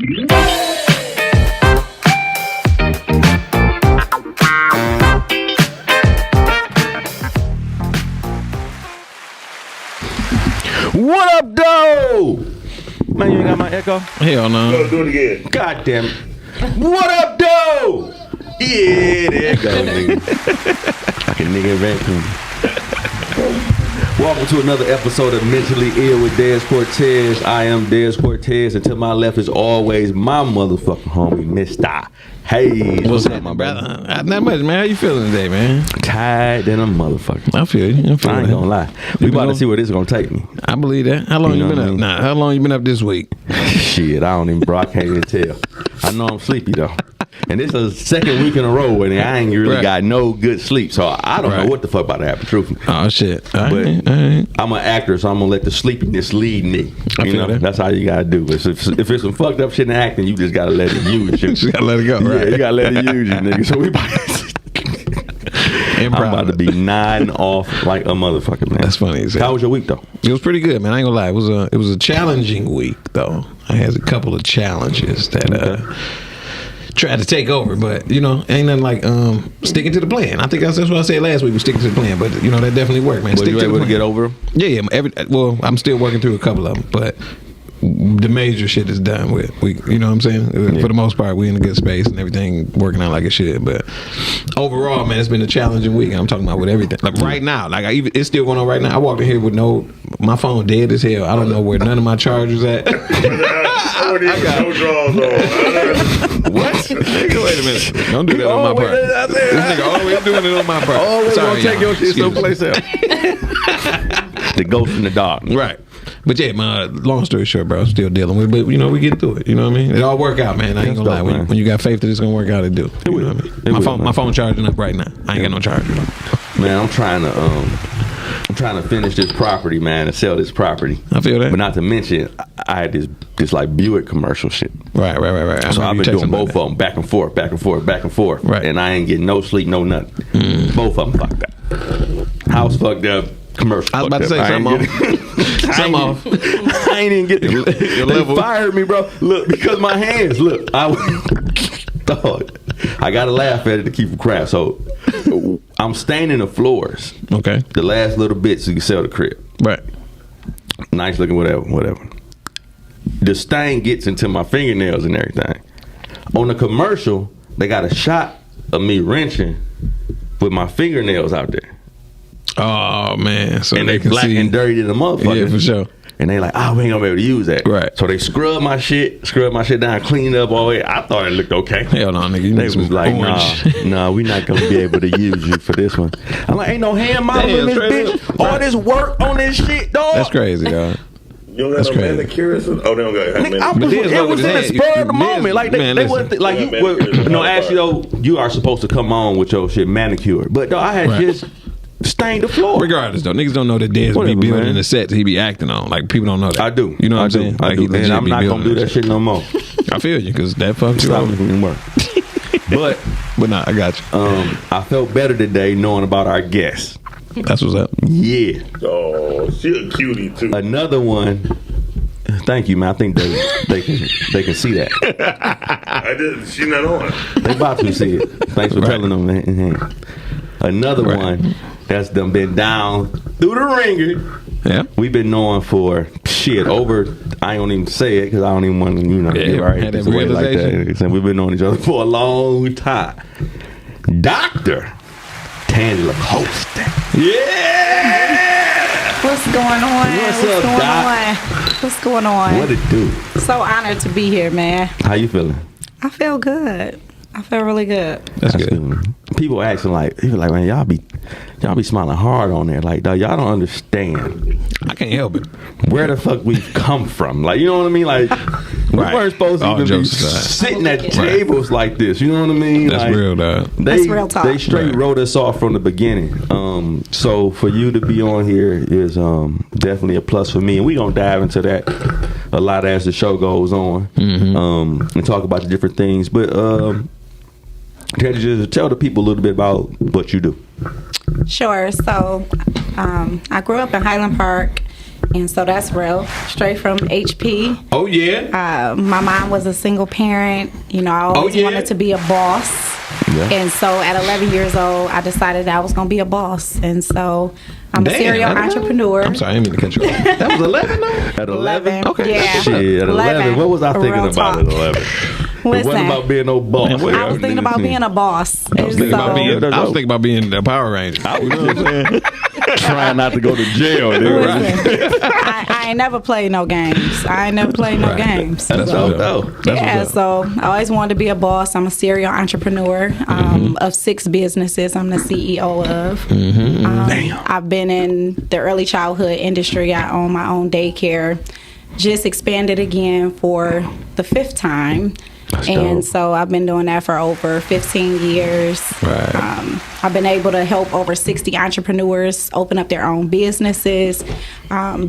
What up, though? Man, you ain't got my echo? Hell no. Go do it again. God damn it. What up, though? Yeah, there you go, nigga. Fucking nigga in Vancouver. Welcome to another episode of Mentally Ill with Dez Cortez. I am Dez Cortez, and to my left is always my motherfucking homie, Mr. Hayes. What's up, my brother? Not much, man. How you feeling today, man? Tired than a motherfucker. I feel you. I ain't gonna lie. We about to see where this is gonna take me. I believe that. How long you been up? Nah, how long you been up this week? Shit, I don't even, bro. I can't even tell. I know I'm sleepy though. And this is the second week in a row and I ain't really got no good sleep. So I don't know what the fuck about to happen, truthfully. Oh, shit. But I'm an actor, so I'm going to let the sleepiness lead me. You know, that's how you got to do it. If it's some fucked up shit in acting, you just got to let it use you. You just got to let it go, right? Yeah, you got to let it use you, nigga. So we I'm about to be nodding off like a motherfucker, man. That's funny. How was your week, though? It was pretty good, man. I ain't gonna lie. It was a challenging week, though. I had a couple of challenges that tried to take over, but you know, ain't nothing like sticking to the plan. I think that's what I said last week. Was sticking to the plan, but you know that definitely worked, man. Were you able to get over them? Yeah. Well, I'm still working through a couple of them, but the major shit is done with. You know what I'm saying? Yeah. For the most part, we in a good space and everything working out like it should. But overall, man, it's been a challenging week. I'm talking about with everything. Like right now, it's still going on right now. I walked in here with my phone dead as hell. I don't know where none of my chargers at. I got no draws on. What? Nigga, wait a minute. Don't do that on my part. This nigga always doing it on my part. Always gonna take your shit someplace else. The ghost in the dark. Right. But yeah, long story short, bro, I'm still dealing with it. But, you know, we get through it. You know what I mean? It all work out, man. I ain't gonna lie. When you got faith that it's gonna work out, it do. You know what I mean? My phone charging up right now. I ain't got no charger. Man, I'm trying to finish this property, man, and sell this property. I feel that. But not to mention, I had this like Buick commercial shit. Right. So I've been doing both of them back and forth. Right. And I ain't getting no sleep, no nothing. Both of them fucked up. House fucked up. Commercial. I was about to say something off. I ain't even get the level. They fired me, bro. Look, because my hands. Look, dog. I gotta laugh at it to keep from crap. So I'm staining the floors. Okay. The last little bits so you can sell the crib. Right. Nice looking, whatever. The stain gets into my fingernails and everything. On the commercial, they got a shot of me wrenching with my fingernails out there. Oh man! So and they black see. And dirty to the motherfucker. Yeah, for sure. And they like, we ain't gonna be able to use that. Right. So they scrub my shit down, clean it up all the way. I thought it looked okay. Hell no, nigga. They was like, nah, we not gonna be able to use you for this one. I'm like, ain't no hand model in this bitch. All this work on this shit, dog. That's crazy, dog. You don't got no manicurist? Oh, they don't got manicurist. It was in the spur of the moment. Like, they wasn't, like, actually, though, you are supposed to come on with your shit manicured. But, dog, I had just stained the floor. Regardless, though, niggas don't know that Dez be building the sets he be acting on. Like, people don't know that. I do. You know what I'm saying? I do. And I'm not gonna do that shit no more. I feel you, because that fucks you up. Didn't work. But nah, I got you. I felt better today knowing about our guest. That's what's up. Yeah. Oh, she a cutie too. Another one. Thank you, man. I think they can see that. I did. She not on. They about to see it. Thanks for telling them, man. Another one that's done been down through the ringer. Yeah. We've been knowing for over. I don't even say it because I don't even want to, get right. Had that realization. Like that. We've been knowing each other for a long time. Dr. Tangela Costa. Yeah. What's going on? What's up, Doc? What's going on? What it do? So honored to be here, man. How you feeling? I feel good. I feel really good. That's good. People asking man, y'all be smiling hard on there. Like, dog, y'all don't understand. I can't help it. Where the fuck we've come from? Like, you know what I mean? Like, we weren't supposed to even be sitting at tables like this. You know what I mean? That's real, dog. That's real talk. They straight wrote us off from the beginning. So for you to be on here is definitely a plus for me, and we gonna dive into that a lot as the show goes on, and talk about the different things. But can you just tell the people a little bit about what you do? Sure. So I grew up in Highland Park, And so that's real. Straight from HP. Oh yeah. My mom was a single parent. You know, I always wanted to be a boss. Yeah. And so at 11 years old, I decided I was going to be a boss. And so I'm a serial entrepreneur. I'm sorry, I didn't mean to cut you off. That was 11 though? At 11? Okay. Yeah. Shit, at 11. What was I thinking Real about talk. at 11? It wasn't about being no boss. Man, I was thinking about being a boss. I was thinking about being the Power Ranger. You know what I'm saying? Trying not to go to jail. Listen, I ain't never played no games. Games. That's dope. So I always wanted to be a boss. I'm a serial entrepreneur of 6 businesses I'm the CEO of. Damn. I've been in the early childhood industry. I own my own daycare. Just expanded again for the 5th time. That's and dope. so I've been doing that for over 15 years. Right. I've been able to help over 60 entrepreneurs open up their own businesses,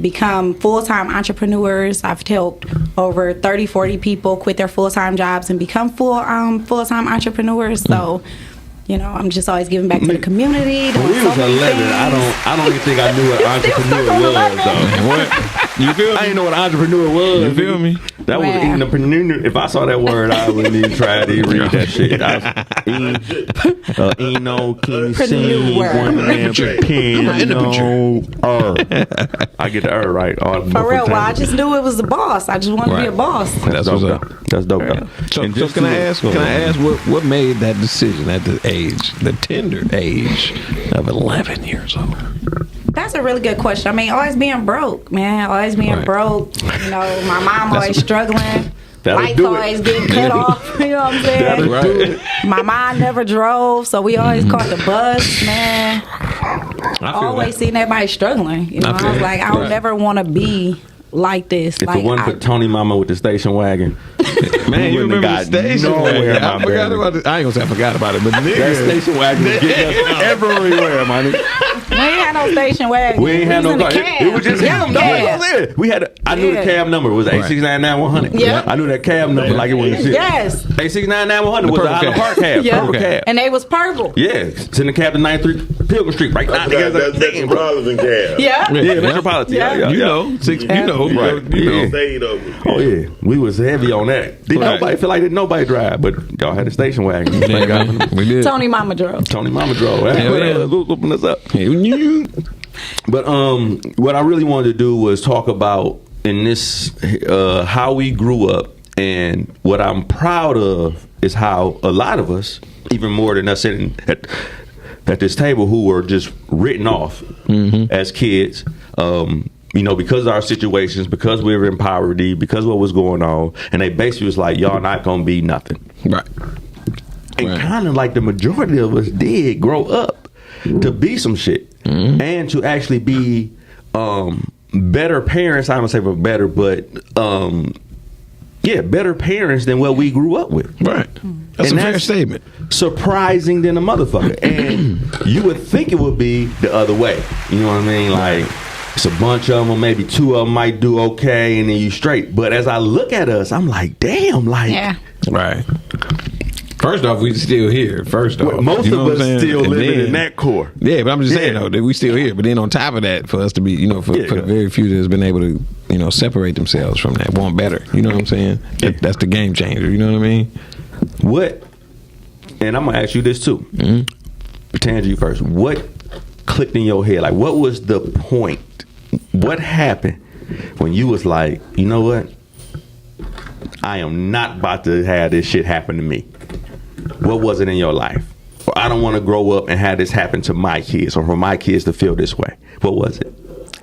become full-time entrepreneurs. I've helped over 30, 40 people quit their full-time jobs and become full-time entrepreneurs. So, you know, I'm just always giving back to the community. When we was 11, I don't even think I knew what entrepreneur was, though. What? You feel me? I didn't know what an entrepreneur was. You feel me? That was Man. entrepreneur. If I saw that word, I wouldn't even try to even read that shit. I get the R right. For real, well, I just knew it was a boss. I just wanted to be a boss. That's what's up. That's dope, though. So, And so just can I to- ask what made that decision at the age, the tender age of 11 years old? That's a really good question. I mean, always being broke, man. Always being broke. You know, my mom always struggling. That'll Lights do it. always getting cut off. You know what I'm saying? Right. My mom never drove, so we always caught the bus, man. Always seeing everybody struggling. You know, I was like, I would never want to be like this. If like, it wasn't for Tony Mama with the station wagon, Man, you wouldn't remember the have got station nowhere, wagon? my I forgot baby. about it. I ain't gonna say I forgot about it, but that nigga, station wagon was getting us everywhere, my nigga. we ain't had no station wagon. We ain't had was no in the car. cab. It was just him. No, Yeah. we had. I knew the cab number. It was 8699100. Yeah. I knew that cab number like it was shit. Yes. 8699100 was the purple Highland cab. Park cab. Yeah. Purple cab. And they was purple. Yeah, send the cab to 93 Pilgrim Street right now. That's Metropolitan cab. Yeah. Yeah, Metropolitan. Yeah, you yeah. know, Right. you know. Stayed over. Oh yeah, we was heavy on that. Didn't Right. nobody feel like didn't nobody drive, but y'all had a station wagon. Yeah, Thank God. man, we did. Tony Mama drove. Tony Mama drove. Hell yeah. Let's open this up. You- But what I really wanted to do was talk about in this how we grew up, and what I'm proud of is how a lot of us, even more than us sitting at this table, who were just written off as kids. You know, because of our situations, because we were in poverty, because of what was going on, and they basically was like, y'all not gonna be nothing. Right. And Right. kind of like the majority of us did grow up to be some shit and to actually be better parents. I don't say better, but better parents than what we grew up with. Right. That's And a fair statement. Surprising than a motherfucker. And you would think it would be the other way. You know what I mean? Like, it's a bunch of them, maybe 2 of them might do okay, and then you straight. But as I look at us, I'm like, damn, like, Yeah. Right. First off, we still here. First off, most you know of what us I'm saying? still And living then- in that core. Yeah, but I'm just saying Yeah. though that we still here. But then on top of that, for us to be, you know, for the very few that's been able to, you know, separate themselves from that, want better. You know what I'm saying? That's the game changer. You know what I mean? What, and I'm gonna ask you this too. Tangie first. What clicked in your head? Like, what was the point? What happened when you was like, you know what? I am not about to have this shit happen to me. What was it in your life? Or I don't want to grow up and have this happen to my kids, or for my kids to feel this way. What was it?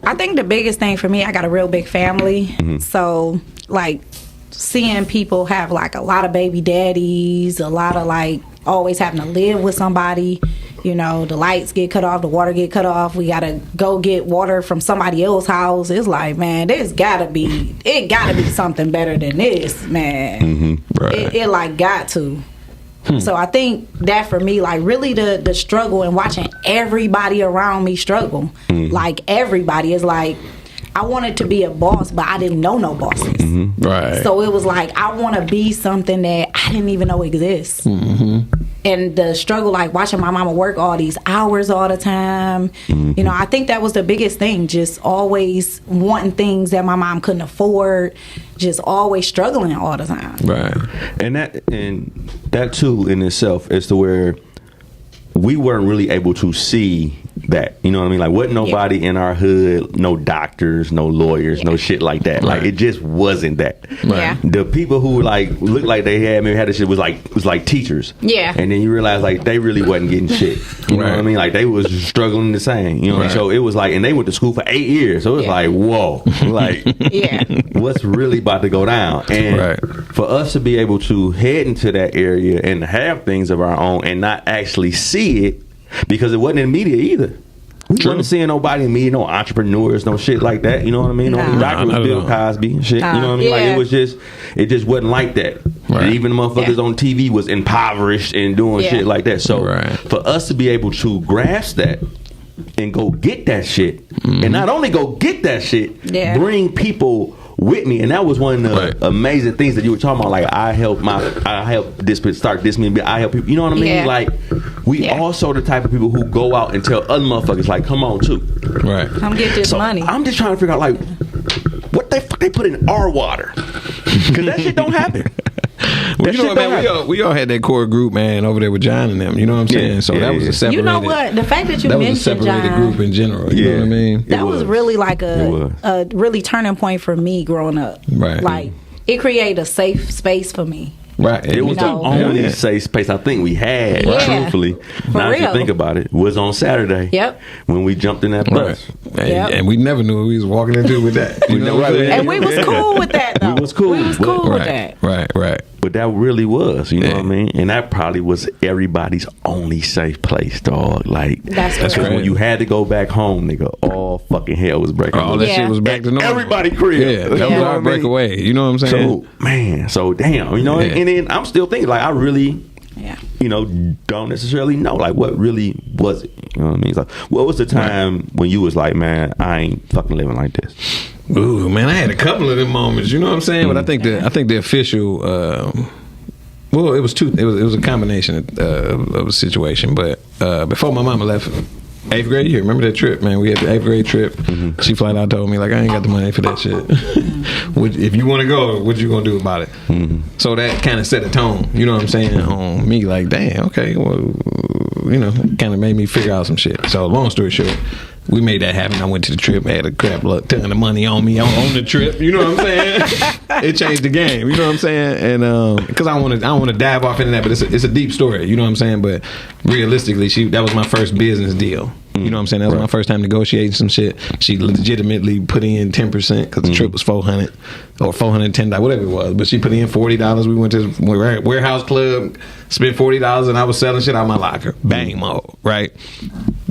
I think the biggest thing for me, I got a real big family. So, like, seeing people have, like, a lot of baby daddies, a lot of, like, always having to live with somebody. You know, the lights get cut off, the water get cut off. We got to go get water from somebody else's house. It's like, man, it got to be something better than this, man. Right. It like, got to. So I think that for me, like, really the struggle and watching everybody around me struggle, like, everybody is like, I wanted to be a boss, but I didn't know no bosses. Right. So it was like, I want to be something that I didn't even know exists. and the struggle, like watching my mama work all these hours all the time. You know, I think that was the biggest thing, just always wanting things that my mom couldn't afford, just always struggling all the time. Right. And that too in itself is to where we weren't really able to see that, you know what I mean? Like, wasn't nobody in our hood, no doctors, no lawyers, no shit like that. Like, it just wasn't that. Yeah. The people who like looked like they had this shit was like teachers. Yeah. And then you realize like they really wasn't getting shit. You know what I mean? Like they was struggling the same. You know what I mean? So it was like, and they went to school for 8 years. So it was like, whoa, like, what's really about to go down? And for us to be able to head into that area and have things of our own and not actually see it, because it wasn't in media either. We wasn't seeing nobody in media, no entrepreneurs, no shit like that. You know what I mean? No, doctor was Bill Cosby and shit. You know what I mean? Like it just wasn't like that. Right. Even the motherfuckers on TV was impoverished and doing shit like that. So for us to be able to grasp that and go get that shit, and not only go get that shit, bring people with me. And that was one of the amazing things that you were talking about. Like, I help start this many, I help people. You know what I mean? Like, we also the type of people who go out and tell other motherfuckers, like, come on too. Right. Come get this money. I'm just trying to figure out, like, what the fuck they put in our water? Because that shit don't happen. Well, you know what, man, we all had that core group, man, over there with John and them. You know what I'm saying? So that was a separated. You know what? The fact that you that mentioned was a separated John, group in general. You know what I mean? That was really like a really turning point for me growing up. Right. Like, it created a safe space for me. Right. It was the only safe space I think we had, truthfully. Now that you think about it, was on Saturday. Yep. When we jumped in that bus. And we never knew what we was walking into with that. You know, and we was cool with that, though. We was cool with that. Right. But that really was, you know what I mean? And that probably was everybody's only safe place, dog. Like, that's because when you had to go back home, nigga, all fucking hell was breaking. All that shit was back to normal. Everybody crib. Yeah, that was our breakaway. You know what I'm saying? So, man, damn, you know, and then I'm still thinking, like, I really, you know, don't necessarily know, like, what really was it? You know what I mean? Like, what was the time when you was like, man, I ain't fucking living like this? Ooh, man, I had a couple of them moments. You know what I'm saying? But I think the official. Well, it was it was a combination of a situation. But before my mama left 8th grade year, remember that trip, man? We had the 8th grade trip. She flat out told me, like, I ain't got the money for that shit. If you want to go, what you gonna do about it? So that kind of set a tone. You know what I'm saying? On me, like, damn, okay, well, you know, kind of made me figure out some shit. So long story short, we made that happen. I went to the trip, had a crap ton of money on me on the trip. You know what I'm saying? It changed the game. You know what I'm saying? And because I want to dive off into that, but it's a deep story. You know what I'm saying? But realistically, that was my first business deal. You know what I'm saying? That was my first time negotiating some shit. She legitimately put in 10% because the trip was $400 or $410, whatever it was. But she put in $40. We went to the warehouse club, spent $40, and I was selling shit out of my locker. Bang mode, right?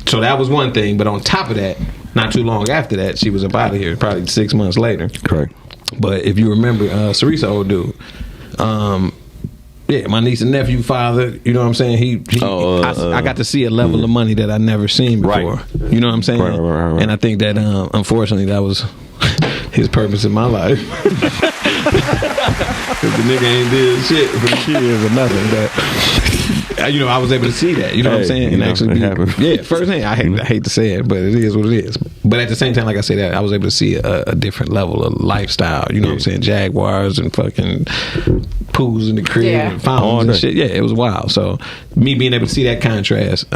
So that was one thing. But on top of that, not too long after that, she was up out of here, probably 6 months later. Correct. But if you remember, Sarisa, old dude, yeah, my niece and nephew father, you know what I'm saying? I got to see a level of money that I never seen before. Right. You know what I'm saying? Right. And I think that, unfortunately, that was his purpose in my life. Because the nigga ain't did shit for the kids or nothing. But, you know, I was able to see that. You know what I'm saying? And actually, firsthand. I hate to say it, but it is what it is. But at the same time, like I said, I was able to see a different level of lifestyle. You know what I'm saying? Jaguars and fucking pools in the crib and fountains and shit. Yeah, it was wild. So me being able to see that contrast,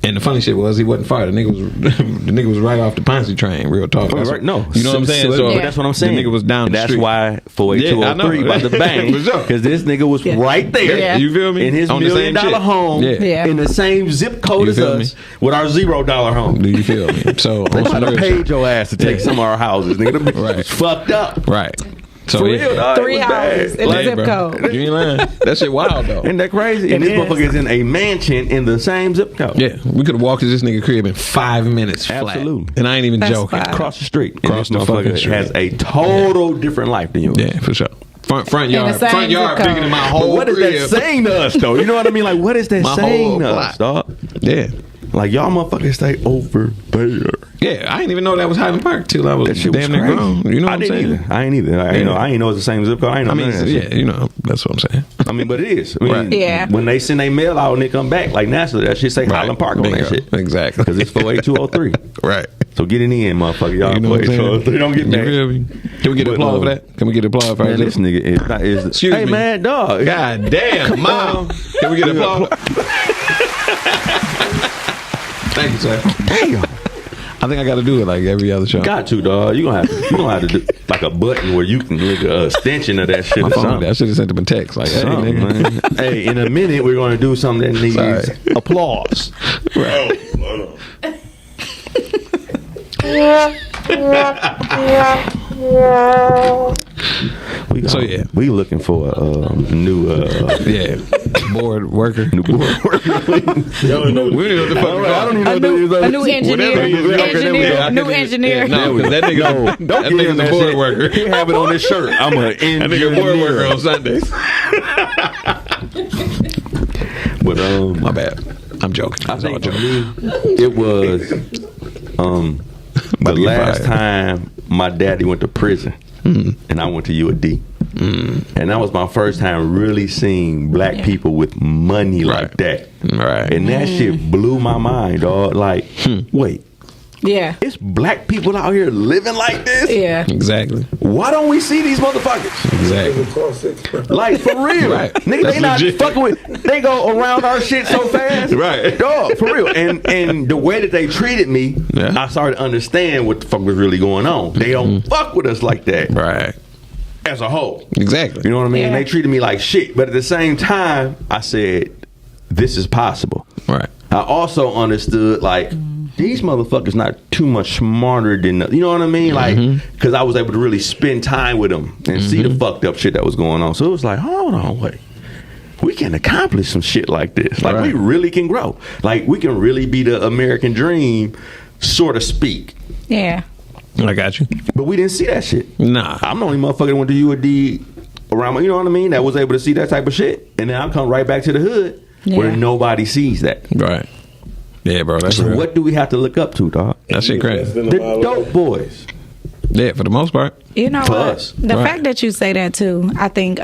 and the funny shit was he wasn't fired. The nigga was right off the Ponzi train. Real talk. Right. No, you know what I'm saying. So that's what I'm saying. The nigga was down the street. That's why 48203 about the bank, because this nigga was right there. Yeah. You feel me? In his $1 million home, in the same zip code as us, with our $0 home. Do you feel me? So they trying to pay your ass to take some of our houses. Nigga, the bitch was fucked up. Right. So for real, dog, 3 houses in the zip code. You ain't lying. That shit wild though. Isn't that crazy? And this motherfucker is in a mansion in the same zip code. Yeah, we could have walked to this nigga crib in 5 minutes flat. Absolutely. And I ain't even joking. Fine. Across the street. Across the fucking street. Has a total different life than yours. Yeah, for sure. Front yard bigger than my whole but what is crib. that saying to us though? You know what I mean? Like, what is that saying to us, dog? Yeah. Like, y'all motherfuckers stay over there. Yeah, I didn't even know that was Highland Park till I was That shit was damn near crazy. grown. You know what I'm saying? Either. I ain't either. I ain't know it's the same zip code. I ain't know none of that shit. Yeah, you know, that's what I'm saying. I mean, but it is. I mean, Right. Yeah. When they send their mail out and they come back, like naturally, that shit say Highland Park on that Bingo. shit. Exactly. Because it's 48203. Right. So get it in, motherfucker. Y'all You know what I'm saying? 48203. Don't get You mad. feel me? Can we get But, applause for that? Can we get applause for Man, that? this nigga is not. Excuse hey, me. man, dog. God damn, mom. Can we get applause? Thank you, sir. Damn. I think I got to do it like every other show. Got to, dog. You gonna have to do like a button where you can make an extension of that shit My or phone, something. I should have sent them a text like, hey, Something, nigga. man. Hey, in a minute we're gonna do something that needs Sorry. applause. Oh, hold on. So, yeah. we looking for a new Yeah. Board worker. new board worker. Y'all don't know We don't know what the fuck. I don't even know what A new engineer. Whatever it is, okay, there we go. I New couldn't- engineer. Yeah, no, because that nigga, Don't that give him nigga's a that board shit. worker. He have it on his shirt. I'm a That nigga a board worker on Sundays. But My bad. I'm joking. I It's all think for joking. me, it was the to get last fired. time my daddy went to prison, and I went to UAD. And that was my first time really seeing black people with money like that. Right. And that shit blew my mind, dog. Like, wait, Yeah. it's black people out here living like this? Yeah. Exactly. Why don't we see these motherfuckers? Exactly. Like, for real. Right. Nigga, That's they not legit. fucking with, they go around our shit so fast. Right. Dog, for real. And the way that they treated me, Yeah. I started to understand what the fuck was really going on. They don't fuck with us like that Right. as a whole. Exactly. You know what I mean? Yeah. They treated me like shit. But at the same time, I said, this is possible. Right. I also understood, like, these motherfuckers not too much smarter than, you know what I mean? Like, because I was able to really spend time with them and see the fucked up shit that was going on. So it was like, hold on, wait. We can accomplish some shit like this. Like, we Right. really can grow. Like, we can really be the American dream, so to speak. Yeah. I got you. But we didn't see that shit. Nah. I'm the only motherfucker that went to UAD around, you know what I mean? That was able to see that type of shit. And then I'll come right back to the hood where Yeah. nobody sees that. Right. Yeah, bro. That's So real. what do we have to look up to, dog? That shit crazy. The dope boys. Yeah, for the most part. You know For what? us. The Right. fact that you say that too, I think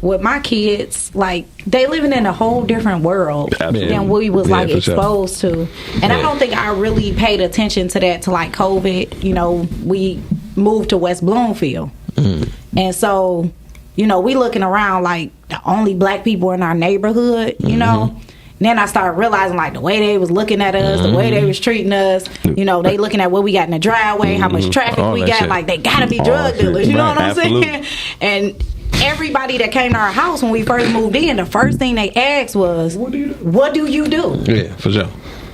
with my kids, like they living in a whole different world Absolutely. than we was Yeah, like for sure. exposed to. And I don't think I really paid attention to that till like COVID. You know, we moved to West Bloomfield. And so, you know, we looking around like the only black people in our neighborhood, you know. And then I started realizing like the way they was looking at us, the way they was treating us, you know, they looking at what we got in the driveway, how much traffic All we that got, shit. like they gotta be All drug that shit. dealers, you know Right, what I'm absolutely. saying? And everybody that came to our house when we first moved in, the first thing they asked was, what do you do? Yeah, for sure.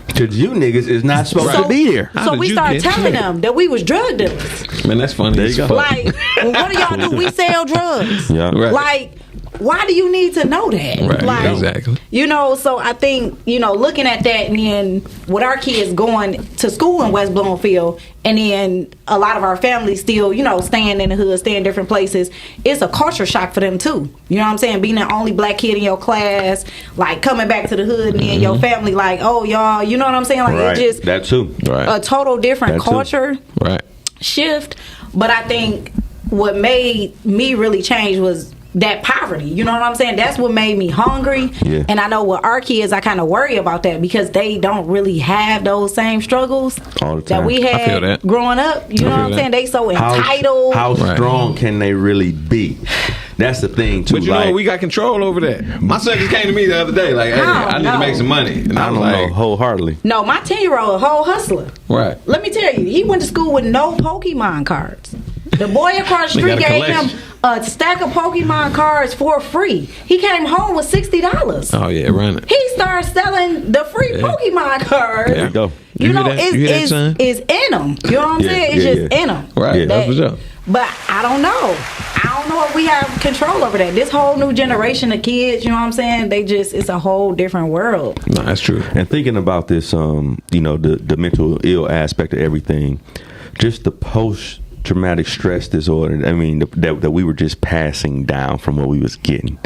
Because you niggas is not supposed to be here. How So did we you started get telling here? them that we was drug dealers. Man, that's funny. There as you go. fuck. Like, well, what do y'all do? We sell drugs. Yeah. Right. Like, why do you need to know that? Right, Like, exactly. You know, so I think, you know, looking at that and then with our kids going to school in West Bloomfield and then a lot of our families still, you know, staying in the hood, staying in different places, it's a culture shock for them too. You know what I'm saying? Being the only black kid in your class, like coming back to the hood and then your family like, oh, y'all, you know what I'm saying? Like, Right. it's just That too. Right. a total different That too. culture Right. shift. But I think what made me really change was that poverty. You know what I'm saying? That's what made me hungry. Yeah. And I know with our kids, I kind of worry about that because they don't really have those same struggles All the that time. we I feel had that. growing up. You know what feel I'm that. saying? They so How entitled. Right. strong can they really be? That's the thing too. But you know like, what? We got control over that. My son just came to me the other day, like, hey, I need to make some money. And I I don't was know like, wholeheartedly. No, my 10-year-old, a whole hustler. right. Let me tell you, he went to school with no Pokemon cards. The boy across the They street got a gave him collection. a stack of Pokemon cards for free. He came home with $60. Oh, yeah, run it. He started selling the free Yeah. Pokemon cards. There you go. You You know, hear that? You hear that, it's son? in them. You know what I'm Yeah, saying? It's yeah, just yeah. in them. Right, Yeah. that's for sure. But I don't know. I don't know if we have control over that. This whole new generation of kids, you know what I'm saying? They just, it's a whole different world. No, that's true. And thinking about this, you know, the mental ill aspect of everything, just the post-traumatic stress disorder. I mean, that we were just passing down from what we was getting.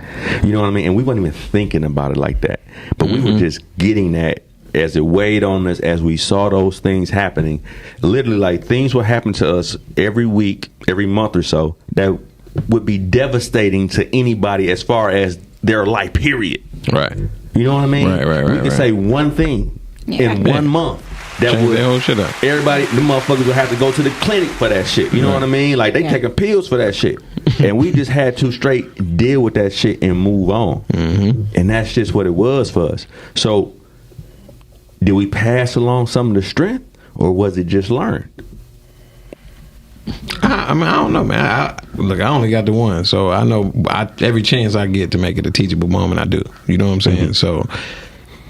You know what I mean? And we weren't even thinking about it like that, but we were just getting that as it weighed on us, as we saw those things happening, literally like things would happen to us every week, every month or so that would be devastating to anybody as far as their life, period. Right. You know what I mean? Right. We can say one thing in 1 month that Change would that whole shit up. everybody, the motherfuckers would have to go to the clinic for that shit. You know what I mean? Like they taking pills for that shit, and we just had to straight deal with that shit and move on. And that's just what it was for us. So, did we pass along some of the strength, or was it just learned? I mean, I don't know, man. Look, I only got the one, so I know every chance I get to make it a teachable moment, I do. You know what I'm saying? So,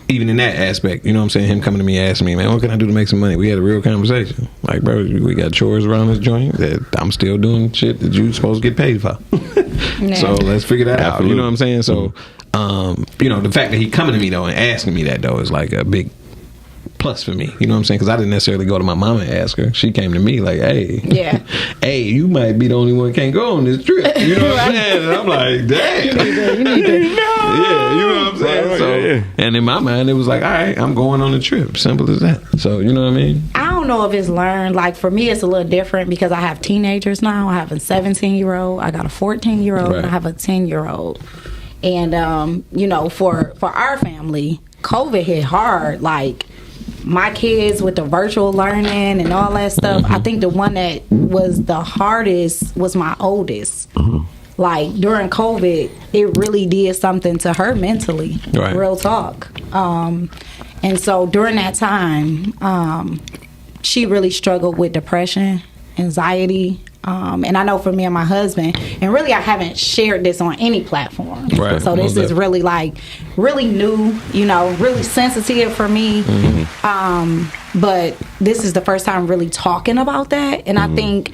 even in that aspect, you know what I'm saying? Him coming to me asking me, man, what can I do to make some money? We had a real conversation. Like, bro, we got chores around this joint that I'm still doing shit that you supposed to get paid for. So let's figure that out. You know what I'm saying? So, you know, the fact that he coming to me though and asking me that though is like a big plus for me. You know what I'm saying? Because I didn't necessarily go to my mama and ask her. She came to me like, hey, hey, you might be the only one that can't go on this trip. You know what I'm saying? And I'm like, damn. You need to. Yeah, you know what I'm saying? So, and in my mind, it was like, all right, I'm going on the trip. Simple as that. So, you know what I mean? I don't know if it's learned. Like, for me, it's a little different because I have teenagers now. I have a 17-year-old. I got a 14-year-old. Right. And I have a 10-year-old. And, you know, for our family, COVID hit hard. Like, my kids with the virtual learning and all that stuff, I think the one that was the hardest was my oldest. Like, during COVID, it really did something to her mentally. Right. Real talk. And so during that time, she really struggled with depression, anxiety. And I know for me and my husband, and really I haven't shared this on any platform. Right. So this is really like, really new, you know, really sensitive for me. But this is the first time really talking about that. And I think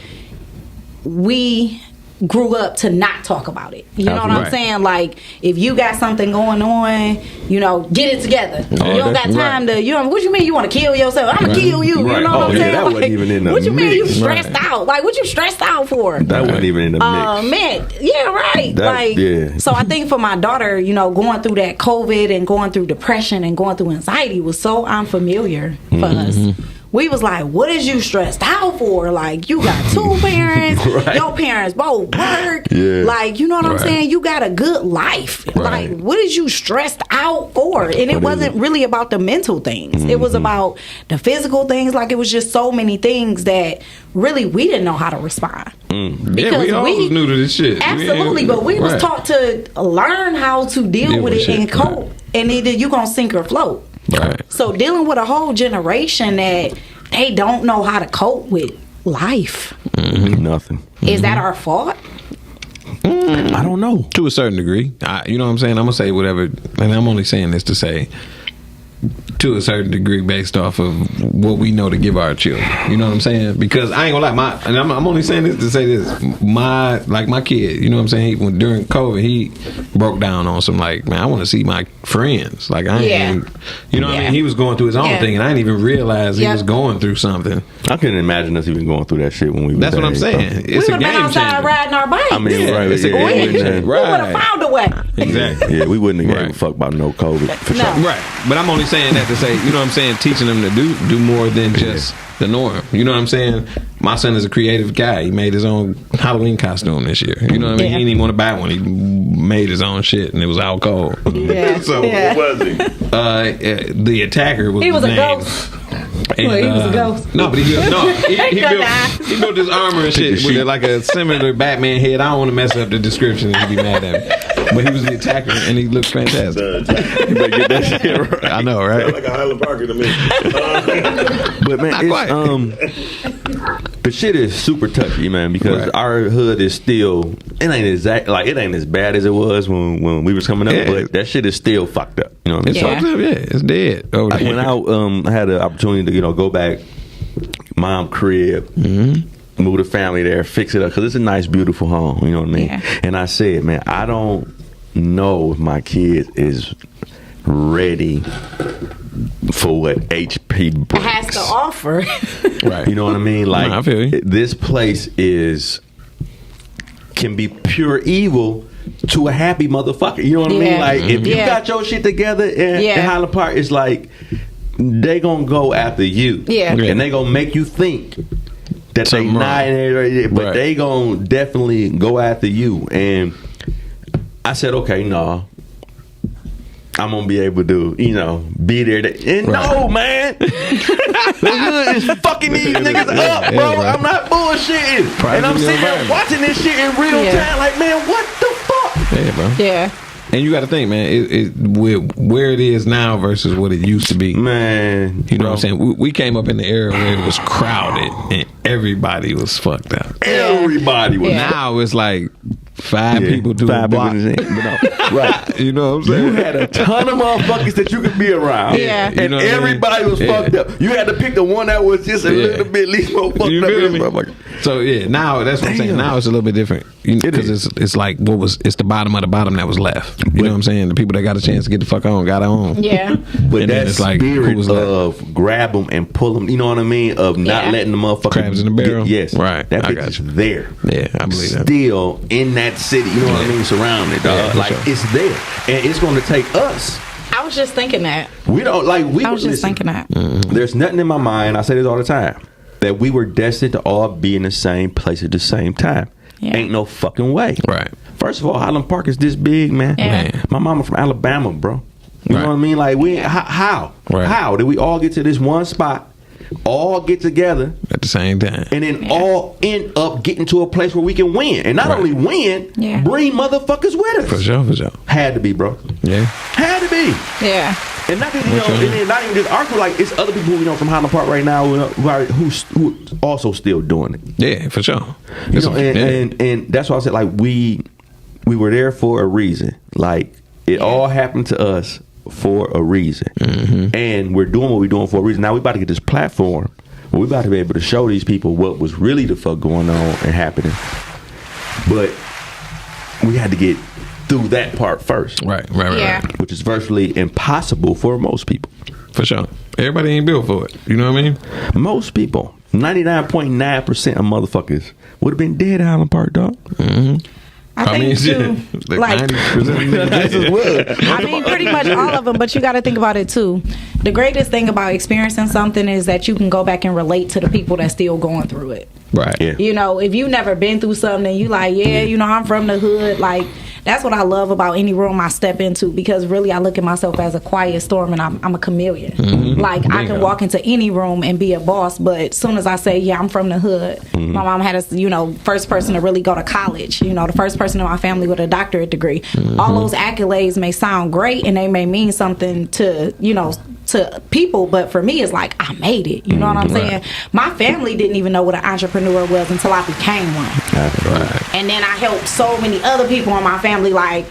we grew up to not talk about it. You know what I'm saying? Like, if you got something going on, you know, get it together. You don't got time to, you know, what you mean you want to kill yourself? I'm going to kill you. You know what I'm saying? That like, wasn't even in the what you mean you mix. stressed out? Like, what you stressed out for? That wasn't even in the mix. Man, yeah, right. So I think for my daughter, you know, going through that COVID and going through depression and going through anxiety was so unfamiliar for us. We was like, what is you stressed out for? Like, you got two parents, your parents both work. Like, you know what I'm saying? You got a good life. Like, what is you stressed out for? And it wasn't really about the mental things. It was about the physical things. Like, it was just so many things that really we didn't know how to respond. Yeah, we always knew to this shit. Absolutely, but we was taught to learn how to deal with it and cope. And either you gonna sink or float. Right. So dealing with a whole generation that they don't know how to cope with life. Nothing. Is that our fault? I don't know. To a certain degree. You know what I'm saying? I'm going to say whatever, and I'm only saying this to say, to a certain degree based off of what we know to give our children. You know what I'm saying? Because I ain't gonna lie, and I'm only saying this to say this. My kid, you know what I'm saying? During COVID, he broke down on some like, man, I want to see my friends. Like I ain't, you know what I mean? He was going through his own thing, and I didn't even realize he was going through something. I couldn't imagine us even going through that shit when we were That's what I'm saying. It's we a would have been outside changer. riding our bikes. I mean, It's a game changer. We would have found a way. Exactly. Yeah, we wouldn't have gave a fuck about no COVID for sure. Right. But I'm only saying that to say, you know what I'm saying, teaching them to do more than just the norm. You know what I'm saying? My son is a creative guy. He made his own Halloween costume this year. You know what I mean? He didn't even want to buy one. He made his own shit, and it was out cold. So What was he? the attacker was. He was the a name. ghost. And, Well, he was a ghost. No, but he built this armor and shit with like a similar Batman head. I don't want to mess up the description and he'd be mad at me. But he was the attacker and he looked fantastic. You better get that shit right. I know, right? Sound like a Highland Parker to me. But man, the shit is super touchy, man, because our hood is still it ain't as bad as it was when we was coming up, but that shit is still fucked up. You know what I mean? It's fucked up, it's dead. When I had the opportunity to go back, mom crib, move the family there, fix it up, because it's a nice, beautiful home. You know what I mean? Yeah. And I said, man, I don't know if my kid is ready for what HP brings. Has to offer. Right. You know what I mean? Like, I feel you. This place can be pure evil to a happy motherfucker. You know what I mean? Like, if you got your shit together in Highland Park, it's like they gonna go after you. Yeah. And they gonna make you think that they Something not, but Right. they gonna definitely go after you. And I said, okay, no. I'm gonna be able to, be there. And no, man, the hood is fucking these niggas up, bro. Yeah, bro. I'm not bullshitting, Private and I'm sitting there environment. watching this shit in real Yeah. time. Like, man, what the fuck? Yeah, bro. Yeah. And you got to think, man, with where it is now versus what it used to be. Man, You know what I'm saying? We came up in the era where it was crowded and everybody was fucked up. Everybody was Yeah. Now it's like 5 people to a five block. people in the same- right. You know what I'm You saying? had a ton of motherfuckers that you could be around. Yeah. You And know what I mean? everybody was Yeah. fucked up. You had to pick the one that was just a little bit least more fucked You up. feel than me? this motherfucker. So yeah, now that's what I'm saying. Damn. Now it's a little bit different because it's like it's the bottom of the bottom that was left. You know what I'm saying? The people that got a chance to get the fuck on got on. Yeah. But And then that it's like, who spirit was left? of grab them and pull them, you know what I mean? Of not Yeah. letting the motherfucker Crabs in the barrel? yes, Right. That I bitch got is you. there. Yeah, I believe that. Still in that city, you know what I mean? Surrounded, dog. Yeah, for like sure. it's there, and it's going to take us. I was just thinking that. We don't like. We I was just listen, thinking that. There's nothing in my mind. I say this all the time that we were destined to all be in the same place at the same time. Yeah. Ain't no fucking way. Right. First of all, Highland Park is this big, man. Yeah. Man. My mama from Alabama, bro. You Right. know what I mean? Like how Right. how did we all get to this one spot, all get together, At the same time. and then all end up getting to a place where we can win, and not Right. only win, Yeah. bring motherfuckers with us. For sure. Had to be, bro. Yeah. Had to be. Yeah. And not that, Which one? and then not even just our crew, like it's other people we know from Highland Park right now who also still doing it. Yeah, for sure. You It's know, yeah. and that's why I said like we were there for a reason. Like it all happened to us for a reason, and we're doing what we're doing for a reason. Now we about to get this platform. Where we about to be able to show these people what was really the fuck going on and happening. But we had to get through that part first, Right. Yeah. which is virtually impossible for most people. For sure. Everybody ain't built for it. You know what I mean? Most people, 99.9% of motherfuckers would have been dead at Highland Park, dog. I think too, like 90% of niggas That's dead. as well. I mean, pretty much all of them, but you got to think about it too. The greatest thing about experiencing something is that you can go back and relate to the people that's still going through it. Right. Yeah. You know, if you never been through something and you like, I'm from the hood, like that's what I love about any room I step into, because really I look at myself as a quiet storm, and I'm a chameleon. Like I can walk into any room and be a boss, but as soon as I say, I'm from the hood, my mom had us, first person to really go to college, the first person in my family with a doctorate degree. All those accolades may sound great and they may mean something to, to people, but for me it's like I made it. You know what I'm saying? My family didn't even know what an entrepreneur was until I became one. Right. And then I helped so many other people in my family, like,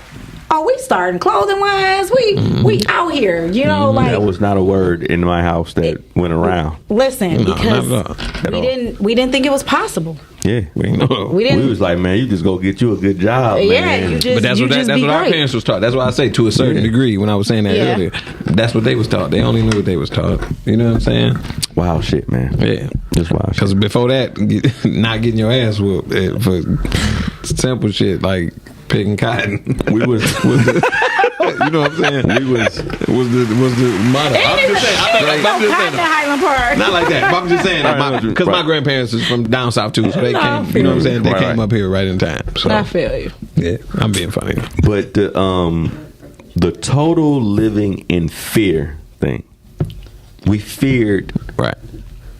oh, we starting clothing lines. We out here, like. That was not a word in my house that went around. Listen, No, because not at all. we didn't think it was possible. Yeah. We didn't. We was like, man, you just go get you a good job, Yeah, man. you just. But that's you what just that's be what our great. parents was taught. That's why I say to a certain degree when I was saying that Yeah. earlier. That's what they was taught. They only knew what they was taught. You know what I'm saying? Wild shit, man. Yeah. Just wild shit. Because before that, not getting your ass whooped for simple shit like picking cotton. We was You know what I'm saying? was the motto. I'm just saying. I'm No just cotton in saying. Highland Park. Not like that. But I'm just saying because my grandparents is from down south too, so they No, I came. You know what I'm saying? They Right, came right. up here right in time. So I feel you. yeah, I'm being funny. But the total living in fear thing. We feared Right.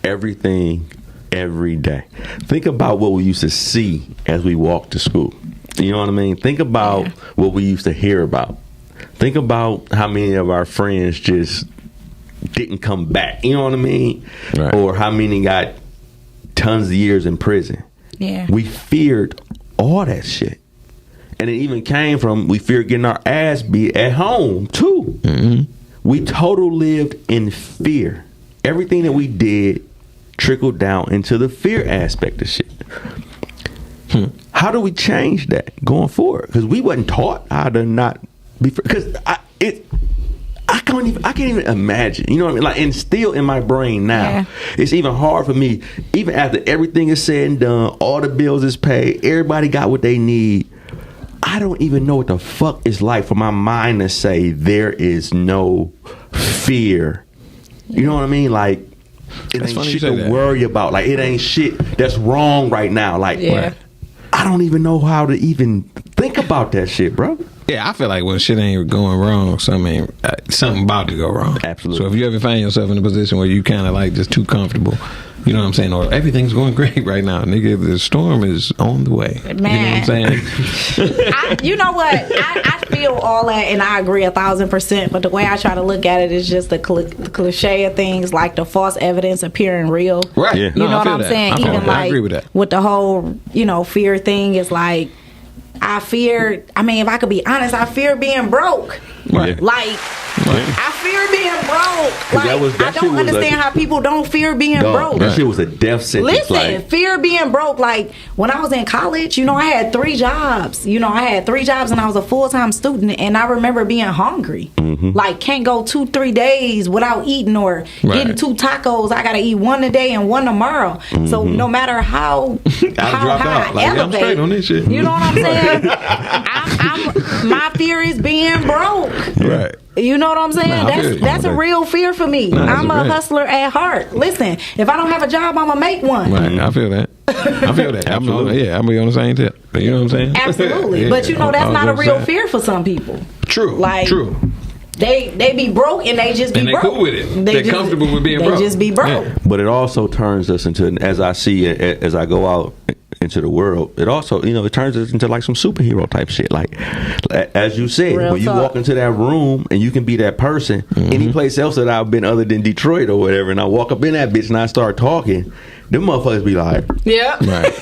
everything every day. Think about what we used to see as we walked to school. You know what I mean? Think about what we used to hear about. Think about how many of our friends just didn't come back. You know what I mean? Right. Or how many got tons of years in prison. Yeah. We feared all that shit. And it even came from we feared getting our ass beat at home too. We total lived in fear. Everything that we did trickled down into the fear aspect of shit. How do we change that going forward? Because we wasn't taught how to not be. Because I can't even imagine. You know what I mean? Like, and still in my brain now, Yeah. it's even hard for me. Even after everything is said and done, all the bills is paid, everybody got what they need. I don't even know what the fuck it's like for my mind to say there is no fear You know what I mean? Like, it That's ain't funny you shit say to that. worry about. Like, it ain't shit that's wrong right now. Like, Yeah. I don't even know how to even think about that shit, bro. Yeah, I feel like when shit ain't going wrong, something about to go wrong. Absolutely. So if you ever find yourself in a position where you kind of like just too comfortable, you know what I'm saying, or everything's going great right now, nigga, the storm is on the way. Man. You know what I'm saying? You know what? I feel all that, and I agree 1,000%. But the way I try to look at it is just the cliche of things, like the false evidence appearing real. Right. Yeah. You No, know I what feel I'm that. saying? I feel Even that. I like agree with that. with the whole, fear thing is like, I fear. I mean, if I could be honest, I fear being broke. Right. Like, I fear being broke. Like, that I shit don't was understand how people don't fear being Dog, broke. that shit was a death sentence. Listen, Like, fear being broke. Like, when I was in college, I had 3 jobs. I had 3 jobs, and I was a full-time student. And I remember being hungry. Like, can't go 2-3 days without eating or getting 2 tacos. I gotta eat 1 today and 1 tomorrow. So no matter how drop I out. Like, I'm elevate, straight on this shit. you know what I'm saying? My fear is being broke. Right. You know what I'm saying? Nah, I feel you. That's a real fear for me. Nah, that's I'm a right. hustler at heart. Listen, if I don't have a job, I'm gonna make one. Right. I feel that. I feel that. I'm be on the same tip. You know what I'm saying? Absolutely. Yeah. But that's not a real fear. fear for some people. True. Like, True. They be broke and they just be And they broke. cool with it. They're comfortable with being they broke. They just be broke. Yeah. but it also turns us into, as I see it, as I go out into the world, it also, it turns us into like some superhero type shit. Like, as you said, Real when you talk. walk into that room and you can be that person, any place else that I've been other than Detroit or whatever, and I walk up in that bitch and I start talking, them motherfuckers be like, Yeah. Right.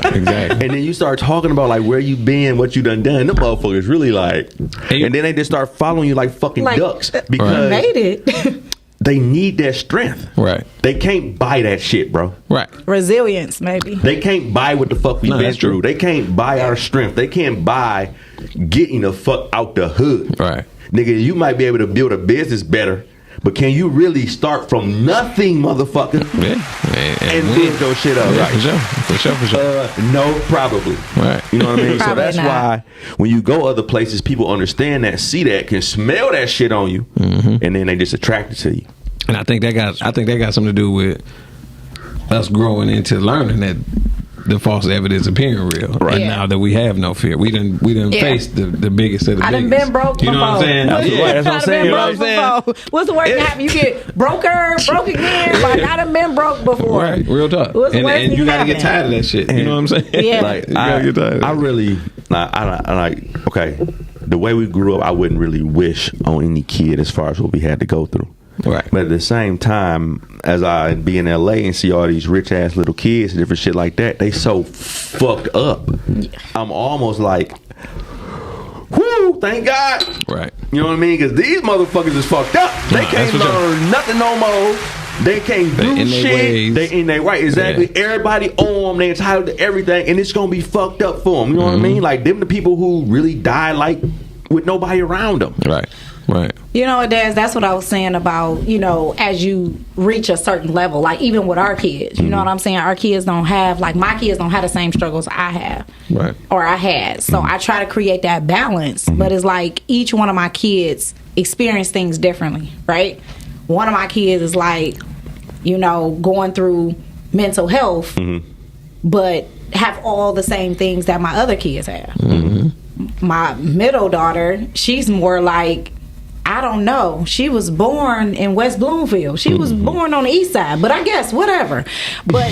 Exactly. and then you start talking about like where you been, what you done. Them motherfuckers really like, and then they just start following you like fucking Like, ducks I because made it. they need that strength. Right. They can't buy that shit, bro. Right. Resilience, maybe. They can't buy what the fuck we've No, been that's true. through. They can't buy our strength. They can't buy getting the fuck out the hood. Right. Nigga, you might be able to build a business better, but can you really start from nothing, motherfucker, Yeah. and build your shit up? Yeah, Right. for sure. No, probably. Right. You know what I mean? So Probably that's not. why when you go other places, people understand that, see that, can smell that shit on you, and then they just attracted to you. And I think that got something to do with us growing into learning that the false evidence appearing real. Right. And Yeah. now that we have no fear, we done Yeah. faced the biggest of the I done biggest. been broke You know what I'm before. saying? That's Yeah. right. That's what I'm I done saying. been You know broke what I'm before. What's the worst that happen? You get broke again. Like, I done been broke before. Right, real talk. What's the And, worst and thing you gotta happen? get tired of that shit. You know what I'm saying? Yeah. Like You gotta get tired of I that. really, I like. Okay, the way we grew up, I wouldn't really wish on any kid as far as what we had to go through. Right. But at the same time, as I be in LA and see all these rich ass little kids and different shit like that, they so fucked up. I'm almost like, whoo, thank God. Right. You know what I mean? Because these motherfuckers is fucked up. They Nah, can't that's for sure. learn nothing no more. They can't They do in their shit. ways. They in their right. Exactly. Yeah. Everybody on them. They entitled to everything, and it's gonna be fucked up for them. You know what I mean? Like them, the people who really die like with nobody around them. Right. Right. You know what, Dez? That's what I was saying about, as you reach a certain level, like even with our kids, you know what I'm saying? Our kids don't have, like my kids don't have the same struggles I have. Right. Or I had. So I try to create that balance. But it's like each one of my kids experience things differently, right? One of my kids is like, going through mental health, but have all the same things that my other kids have. My middle daughter, she's more like, I don't know. She was born in West Bloomfield. She was born on the east side, but I guess whatever. But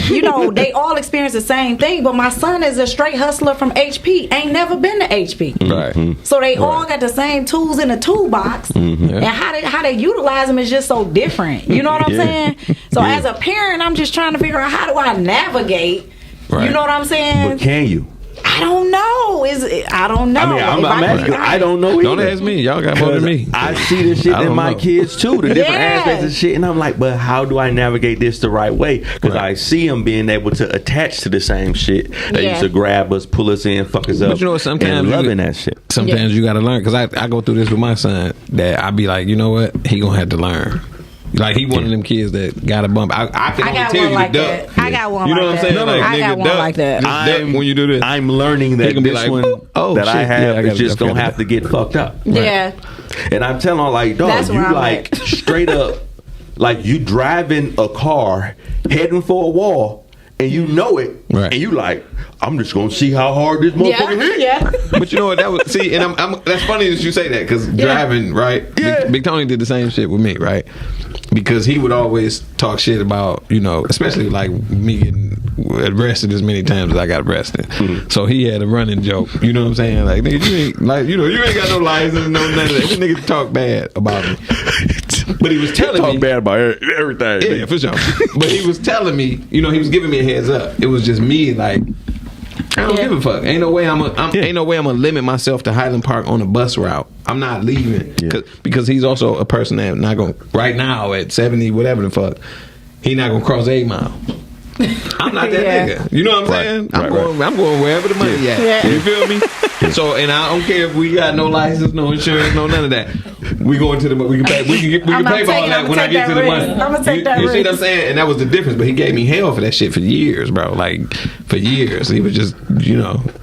they all experience the same thing. But my son is a straight hustler from HP. Ain't never been to HP. Right. So they all got the same tools in the toolbox, and how they utilize them is just so different. You know what I'm saying? So as a parent, I'm just trying to figure out, how do I navigate? Right. You know what I'm saying? But can you? I don't know. I don't know. I mean, I'm If asking. I don't know either. Don't ask me. Y'all got more than me. I see this shit I in don't my know. kids too, the different Yeah. aspects of shit, and I'm like, but how do I navigate this the right way? Because Right. I see them being able to attach to the same shit. They Yeah. used to grab us, pull us in, fuck us up. But you know what, sometimes and you- loving that shit. Sometimes you got to learn, because I go through this with my son, that I be like, you know what, he gonna have to learn. Like, he one of them kids that got a bump. I can I only got tell one you like to that. duck. I got one You know like what I'm that. saying? No, Like, I got nigga, one duck. like that. Just duck when you do this. I'm learning that He can be this like, one "Whoop, oh, that I shit, have yeah, I is gotta- just I gonna forgot have to get fucked up. Yeah. And I'm telling her, like, dog, That's you where I'm like at. straight up like you driving a car heading for a wall and you know it, Right. and you like, I'm just gonna see how hard this motherfucker hit. Yeah. But you know what? That was and I'm that's funny that you say that because driving, right? Yeah. Big Tony did the same shit with me, right? Because he would always talk shit about, especially like me getting arrested as many times as I got arrested. So he had a running joke. You know what I'm saying? Like, nigga, you ain't like, you ain't got no license, no none of that. This nigga talk bad about me. But he was telling me Talk bad about everything. Yeah, for sure. But he was telling me, he was giving me a heads up. It was just me, like, I don't give a fuck. Ain't no way I'm gonna limit myself to Highland Park on a bus route. I'm not leaving because he's also a person that not gonna right now at 70 whatever the fuck. He not gonna cross 8 Mile. I'm not that nigga. You know what I'm saying? I'm going wherever the money at. Yeah. You feel me? So, and I don't care if we got no license, no insurance, no none of that. We going to we can pay for all that when I get to the money. I'm gonna take that risk. You see what I'm saying? And that was the difference. But he gave me hell for that shit for years, bro. Like for years, he was just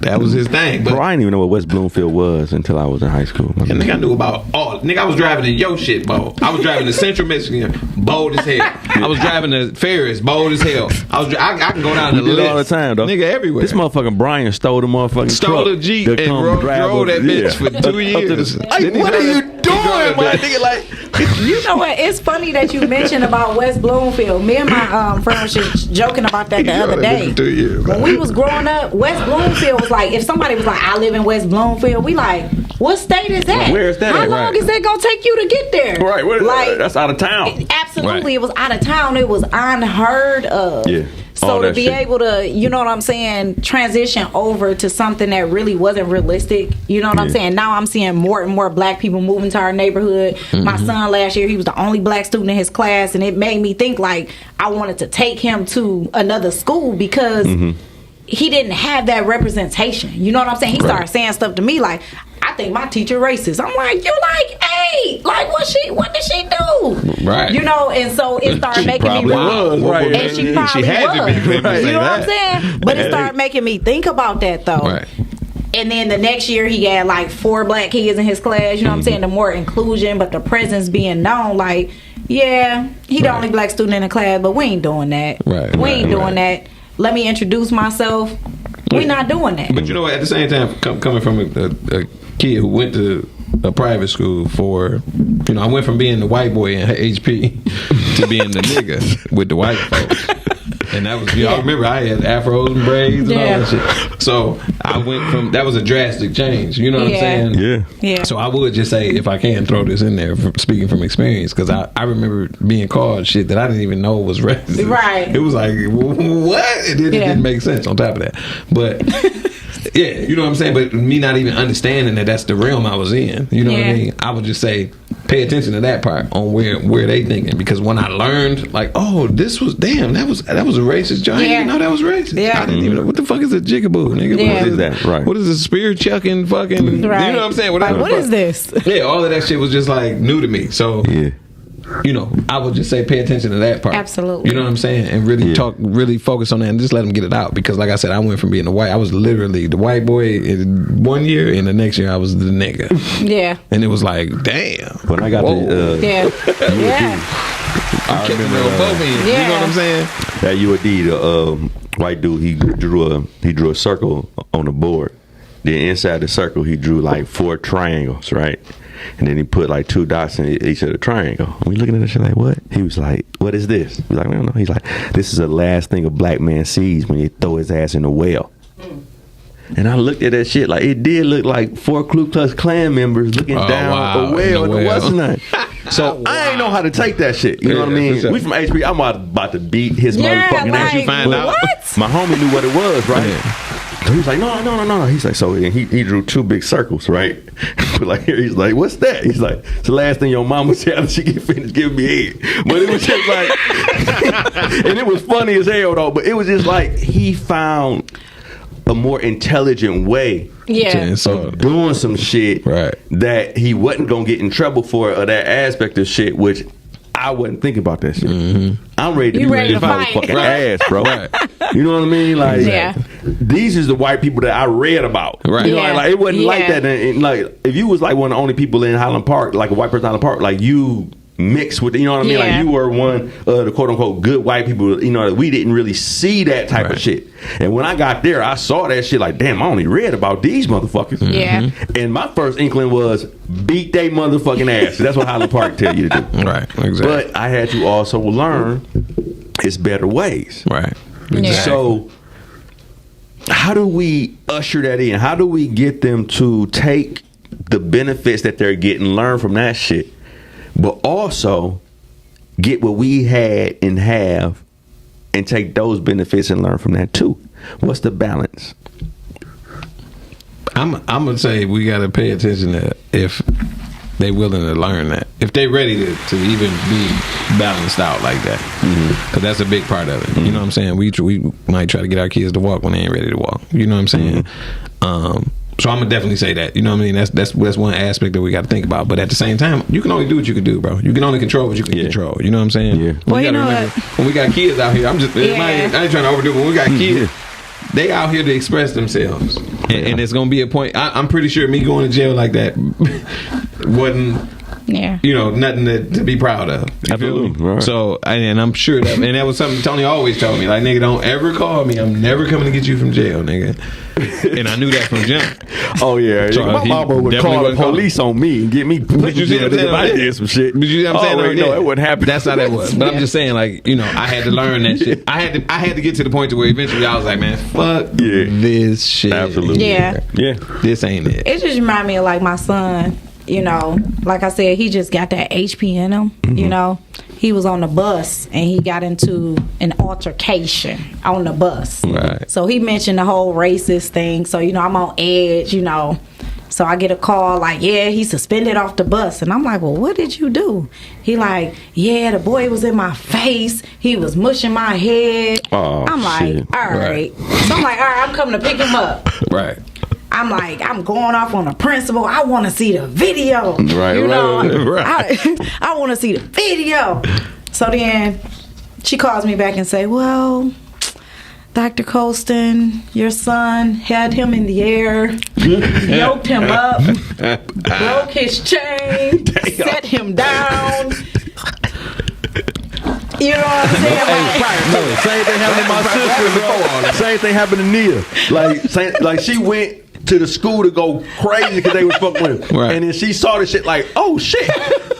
that was his thing. But Bro, I didn't even know what West Bloomfield was until I was in high school. and nigga, I knew about all. Nigga, I was driving in your shit, bro. I was driving to Central Michigan, bold as hell. I was driving to Ferris, bold as hell. I can go down the We did list it all the time, though. nigga, everywhere. This motherfucking Brian stole the motherfucking Stole truck the Jeep to and come drove that bitch for 2 Up to years. the- Then he what are drove you that- doing, he drove my that nigga? Like, You know what? It's funny that you mentioned about West Bloomfield. Me and my friend was just joking about that the He other drove that bitch day. for 2 years, When man. we was growing up, West Bloomfield was like, if somebody was like, I live in West Bloomfield, we like, what state is that? Where is that How at? long Right. is that gonna take you to get there? right, what is Like, that? That's out of town. Absolutely, Right. it was out of town. It was unheard of. Yeah, So all to that be shit. able to, you know what I'm saying, transition over to something that really wasn't realistic. You know what I'm Yeah. saying? Now I'm seeing more and more black people moving to our neighborhood. My son last year, he was the only black student in his class, and it made me think like I wanted to take him to another school because he didn't have that representation. You know what I'm saying? He started saying stuff to me like, I think my teacher racist. I'm like, you like, hey, like what did she do? Right. You know, and so it started making me probably was, right. And she probably had to be was. claiming to You say know what I'm that. saying? But it started making me think about that though. Right. And then the next year he had like 4 black kids in his class. You know what I'm saying? The more inclusion, but the presence being known. Like, yeah, he the only black student in the class, but we ain't doing that. Right, We ain't right, doing that. Let me introduce myself. We not doing that. But you know what? At the same time, coming from a kid who went to a private school for, I went from being the white boy in HP to being the nigga with the white folks. And that was, I remember I had afros and braids and all that shit. So I went from, that was a drastic change. You know what I'm saying? Yeah. Yeah. So I would just say, if I can throw this in there, speaking from experience, because I remember being called shit that I didn't even know was racist. Right. It was like, what? It didn't make sense on top of that. But yeah, you know what I'm saying? But me not even understanding that that's the realm I was in. You know what I mean? I would just say, pay attention to that part on where they thinking. Because when I learned, like, oh, this was, damn, that was a racist joint. I didn't even know that was racist. Yeah. I didn't even know. What the fuck is a jigaboo, nigga? Yeah. What is that? Right. What is a spear chucking fucking, Right. you know what I'm saying? Like, Whatever what the is fuck. this? Yeah, all of that shit was just like new to me. So, Yeah. I would just say pay attention to that part. Absolutely. You know what I'm saying? And really really focus on that and just let them get it out. Because like I said, I went from being the white, I was literally the white boy in 1 year, and the next year I was the nigga. Yeah. And it was like, damn. When I got the Yeah. Yeah. I kept it on both ends. You know what I'm saying? that UAD, the white dude, he drew a circle on the board. Then inside the circle, he drew like 4 triangles, right? And then he put like 2 dots in each of the triangle. We looking at that shit like, what? He was like, what is this? We like, we don't know. He's like, this is the last thing a black man sees when you throw his ass in the well. And I looked at that shit like it did look like 4 Ku Klux Klan members looking down a well in the Western Night. So I ain't know how to take that shit. You know what I mean? Sure. We from HP. I'm about to beat his Yeah, motherfucking ass. like, find out. what? My homie knew what it was, right? So he was like, no. He's like, so and he drew 2 big circles, right? Like here, he's like, what's that? He's like, it's the last thing your mama said after she get finished giving me head. But it was just like, and it was funny as hell though. But it was just like he found a more intelligent way Yeah. of doing some shit that he wasn't gonna get in trouble for, or that aspect of shit, which I wasn't thinking about that shit. I'm ready to You be ready to fight fight. fucking ass, bro. You know what I mean? Like, these is the white people that I read about. Right. You know, Yeah. like it wasn't like Yeah. that. And like, if you was like one of the only people in Highland Park, like a white person in Highland Park, like you mixed with, you know what I mean? Yeah. Like you were one of the quote unquote good white people, you know, that we didn't really see that type of shit. And when I got there, I saw that shit like, damn, I only read about these motherfuckers. Yeah. And my first inkling was beat they motherfucking ass. That's what Highland Park tell you to do. Right, exactly. But I had to also learn it's better ways. Right. Yeah. So how do we usher that in? How do we get them to take the benefits that they're getting, learn from that shit, but also get what we had and have and take those benefits and learn from that too? What's the balance? I'm gonna say we gotta pay attention to if they willing to learn that, if they ready to even be balanced out like that, because that's a big part of it. You know what I'm saying? We might try to get our kids to walk when they ain't ready to walk. You know what I'm saying? So I'm gonna definitely say that. You know what I mean? That's one aspect that we got to think about. But at the same time, you can only do what you can do, bro. You can only control what you can control. You know what I'm saying? Yeah. Well, you gotta know remember, what? when we got kids out here, I ain't trying to overdo it. When we got kids, they out here to express themselves, and it's gonna be a point. I'm pretty sure me going to jail like that wasn't. Yeah. You know, nothing to be proud of. You feel me? Right. So, and I'm sure that, and that was something Tony always told me, like, nigga, don't ever call me. I'm never coming to get you from jail, nigga. And I knew that from jump. Oh yeah, So my mama would call the police on me and get me. But you see what I'm saying? If I did some shit. But you see what I'm saying? Oh, wait, no, it wouldn't happen. That's how that was. But I'm just saying, like, you know, I had to learn that shit. I had to get to the point to where eventually I was like, man, fuck this shit. Absolutely. Yeah. This ain't it. It just remind me of like my son. You know, like I said, he just got that HP in him. You know, he was on the bus and he got into an altercation on the bus. Right. So he mentioned the whole racist thing. So, you know, I'm on edge, you know. So I get a call like, yeah, he suspended off the bus. And I'm like, well, what did you do? He like, yeah, the boy was in my face. He was mushing my head. Oh, I'm like, shit. all right. So I'm like, all right, I'm coming to pick him up. Right. I'm like, I'm going off on a principle. I want to see the video. Right, you know, right. I want to see the video. So then she calls me back and say, well, Dr. Colston, your son had him in the air, yoked him up, broke his chain, set him down. You know what I'm saying? No, same thing happened to my sister. Same thing happened to Nia. Like she went to the school to go crazy because they was fucking with him. Right. And then she saw this shit like, oh shit.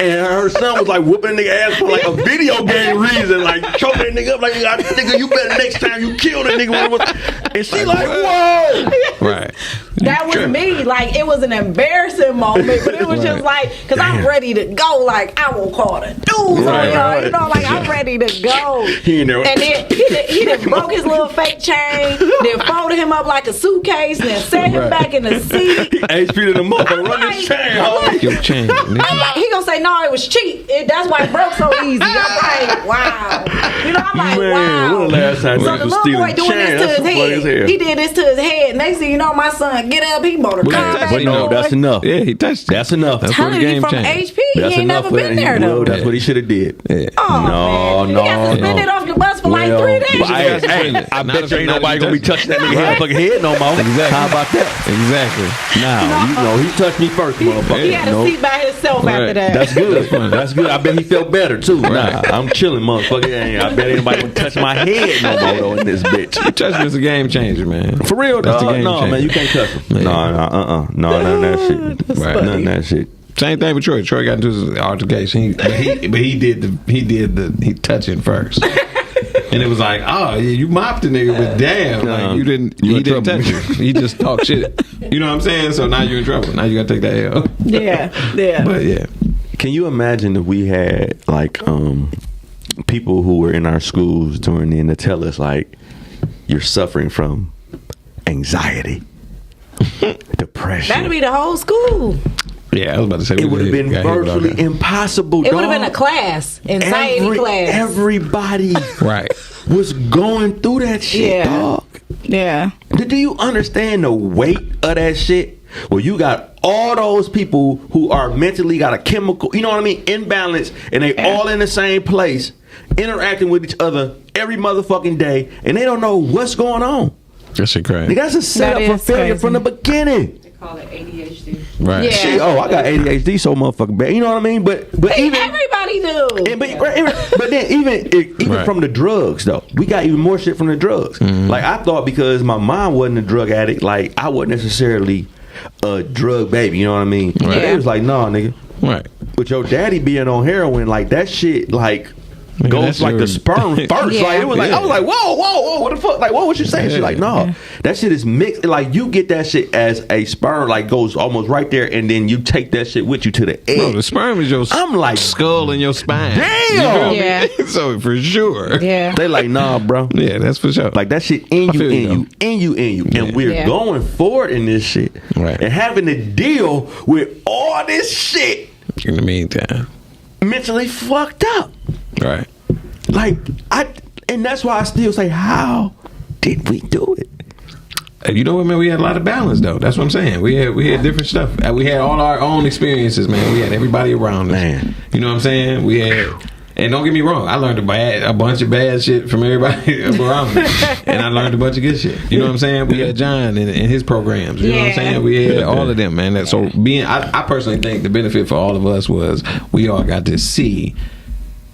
And her son was like whooping the nigga ass for like a video game reason, like choking that nigga up like, nigga, you better next time you kill that nigga. And she like, whoa. Right. That was me. Like, it was an embarrassing moment, but it was just like, because I'm ready to go. Like, I will call the dudes on y'all. You know, like, I'm ready to go. He ain't never. And then he just broke his little fake chain, then folded him up like a suitcase, then set him back in the seat. HP to the motherfucker, run this chain, homie. Your chain. I'm like, he gonna say, no, it was cheap. That's why it broke so easy. I'm like, wow. You know, I'm like, Man, wow. when the last time So you the was little stealing boy doing chain? this to That's his funny as head. hell. He did this to his head. Next thing you know, my son get up, he motor car back But no, on. that's enough. Yeah, he touched it. That's enough. That's where Telling the you game from changed. HP, he ain't never been there though. That's what he should have did. Yeah. Oh, man. He got suspended off the bus for like 3 days. I bet you ain't nobody gonna be touching that nigga motherfucking head no more. Exactly. How about that? Exactly. Now, you know, he touched me first, motherfucker. He had a seat by himself after that. That's good. That's good. I bet he felt better too. Nah, I'm chilling, motherfucker. I bet ain't nobody gonna touch my head no more though in this bitch. Touching is a game changer, man. For real, That's the dog. game No, changer. man, you can't touch him. Yeah. No, none of that shit. Right. None of that shit. Same thing with Troy. Troy got into his altercation, but he did the touching first, and it was like, oh, yeah, you mopped the nigga, but damn, like he didn't touch you. He just talked shit. You know what I'm saying? So now you're in trouble. Now you got to take that L. Yeah. But yeah, Can you imagine if we had like people who were in our schools during then to tell us like you're suffering from anxiety, depression? That'd be the whole school. yeah. I was about to say It would have been virtually impossible. It would have been a class, anxiety class. Everybody right. was going through that shit, Yeah. dog. Yeah. Do you understand the weight of that shit? Well, you got all those people who are mentally got a chemical, you know what I mean, imbalance, and they all in the same place, interacting with each other every motherfucking day, and they don't know what's going on. That shit crazy. That's a setup That for is failure crazy. from the beginning. Call it ADHD. Right. Yeah. Shit, I got ADHD so motherfucking bad. You know what I mean? But even Everybody Everybody do. But then even Right. from the drugs though, we got even more shit from the drugs. Like I thought because my mom wasn't a drug addict, like I wasn't necessarily a drug baby. You know what I mean? But Yeah. they was like, nah, nigga. Right. With your daddy being on heroin, like that shit, like. Nigga, Goes that's like your- the sperm first. Yeah. Like it was like I was like, whoa, what the fuck? Like what was you saying? She's like, no, that shit is mixed. Like you get that shit as a sperm, like goes almost right there, and then you take that shit with you to the edge. Bro, the sperm is your I'm like, skull and your spine. damn. You feel me? Yeah. So for sure. Yeah. They like, nah, bro. Yeah, that's for sure. Like that shit in I you, feel you, in you. And we're Yeah. going forward in this shit. Right. And having to deal with all this shit In the meantime. mentally fucked up. Right. Like and that's why I still say, how did we do it? You know what, man? We had a lot of balance, though. That's what I'm saying. We had different stuff. We had all our own experiences, man. We had everybody around us. Man. You know what I'm saying? We had, and don't get me wrong, I learned a bunch of bad shit from everybody around me, and I learned a bunch of good shit. You know what I'm saying? We had John and his programs. You know what I'm Yeah. saying? We had all of them, man. I personally think the benefit for all of us was we all got to see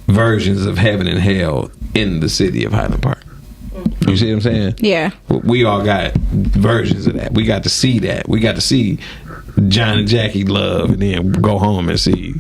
versions of heaven and hell in the city of Highland Park. You see what I'm saying? Yeah. We all got versions of that. We got to see that. We got to see John and Jackie love, and then go home and see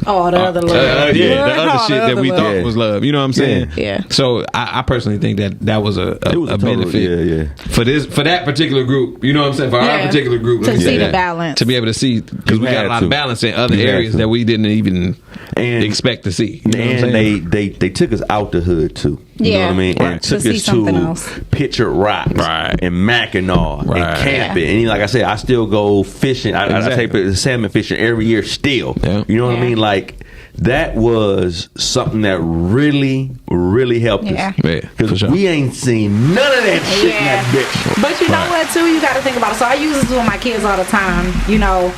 All the other love. the All other shit that we love. thought was love. You know what I'm saying? Yeah. So I personally think that was a It was a total- benefit for that particular group. You know what I'm saying? For our Yeah. particular group, let To me say see the that. balance. To be able to see, because we You got had a lot to. of balance in other You had areas to. that we didn't even And- expect to see. You know what I'm And saying? they took us out the hood too. You know Yeah. what I mean? Right. And took To see us something to else. Pictured Rocks Right. and Mackinac Right. and camping. And like I said, I still go fishing. I Exactly. take salmon fishing every year still. Yeah. You know what I Yeah. mean? Like that was something that really, really helped Yeah. us. Yeah, for Because sure. we ain't seen none of that shit in that bitch. But you know Right. what, too? You got to think about it. So I use this with my kids all the time. You know,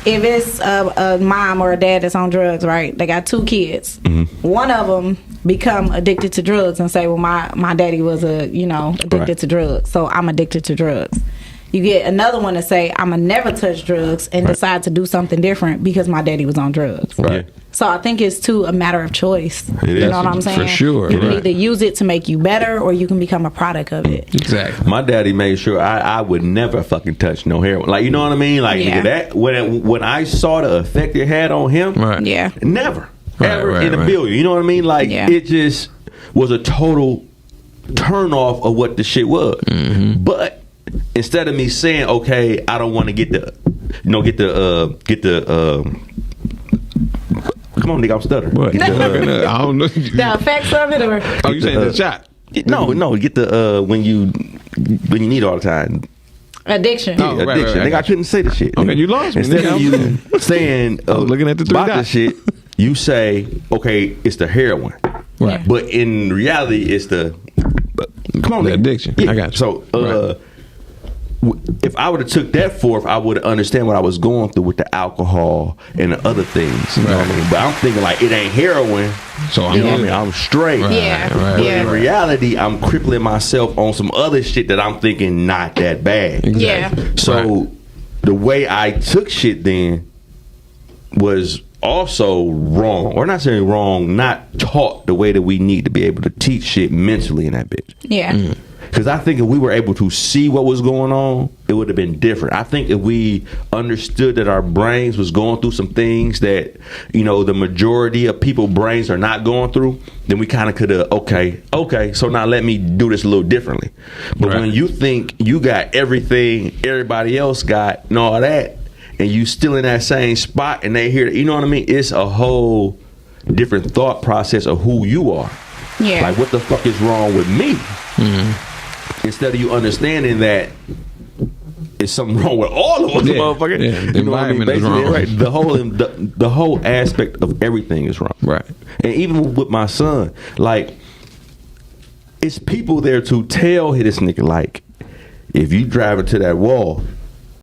if it's a mom or a dad that's on drugs, right? They got two kids. One of them become addicted to drugs and say, well, my daddy was addicted Right. to drugs, so I'm addicted to drugs. You get another one to say, I'm going to never touch drugs and decide to do something different because my daddy was on drugs. Right. So I think it's too a matter of choice. It You is. know what I'm saying? For sure, You can right. either use it to make you better or you can become a product of it. Exactly. My daddy made sure I would never fucking touch no heroin. Like, you know what I mean? Like, Yeah. nigga, that when I saw the effect it had on him, Right. Yeah. never, Right, ever right, in a right. billion. You know what I mean? Like, Yeah. it just was a total turn off of what the shit was. Mm-hmm. But instead of me saying, okay, I don't want to get the come on, nigga, I'm stuttering. What? Get the, I don't know. The effects of it, or Oh, you saying the shot? no, get the when you need all the time. addiction. Oh, right, Addiction. right, Nigga, I couldn't say the shit. Okay, you lost me, Instead of nigga. you saying I was looking at the three about the dots. shit, you say, okay, it's the heroin. Right. But in reality, it's the come on, The nigga. addiction. I got you. So Right. if I would have took that forth, I would understand what I was going through with the alcohol and the other things. You know what I Right. mean? But I'm thinking like it ain't heroin. So I'm You know what I good. mean? I'm straight. Right, Yeah. right, But Yeah. in reality, I'm crippling myself on some other shit that I'm thinking not that bad. Exactly. Yeah. So the way I took shit then was also wrong, or not saying wrong, not taught the way that we need to be able to teach shit mentally in that bitch. Yeah. Because I think if we were able to see what was going on, it would have been different. I think if we understood that our brains was going through some things that, the majority of people's brains are not going through, then we kind of could have, okay, so now let me do this a little differently. But Right. when you think you got everything everybody else got and all that, and you still in that same spot and they hear, you know what I mean? It's a whole different thought process of who you are. Yeah. Like, what the fuck is wrong with me? Instead of you understanding that it's something wrong with all of us, Yeah, motherfucker. yeah, the You know what I mean? environment is Basically, wrong. right? The whole aspect of everything is wrong. Right. And even with my son, like, it's people there to tell this nigga, like, if you drive into that wall,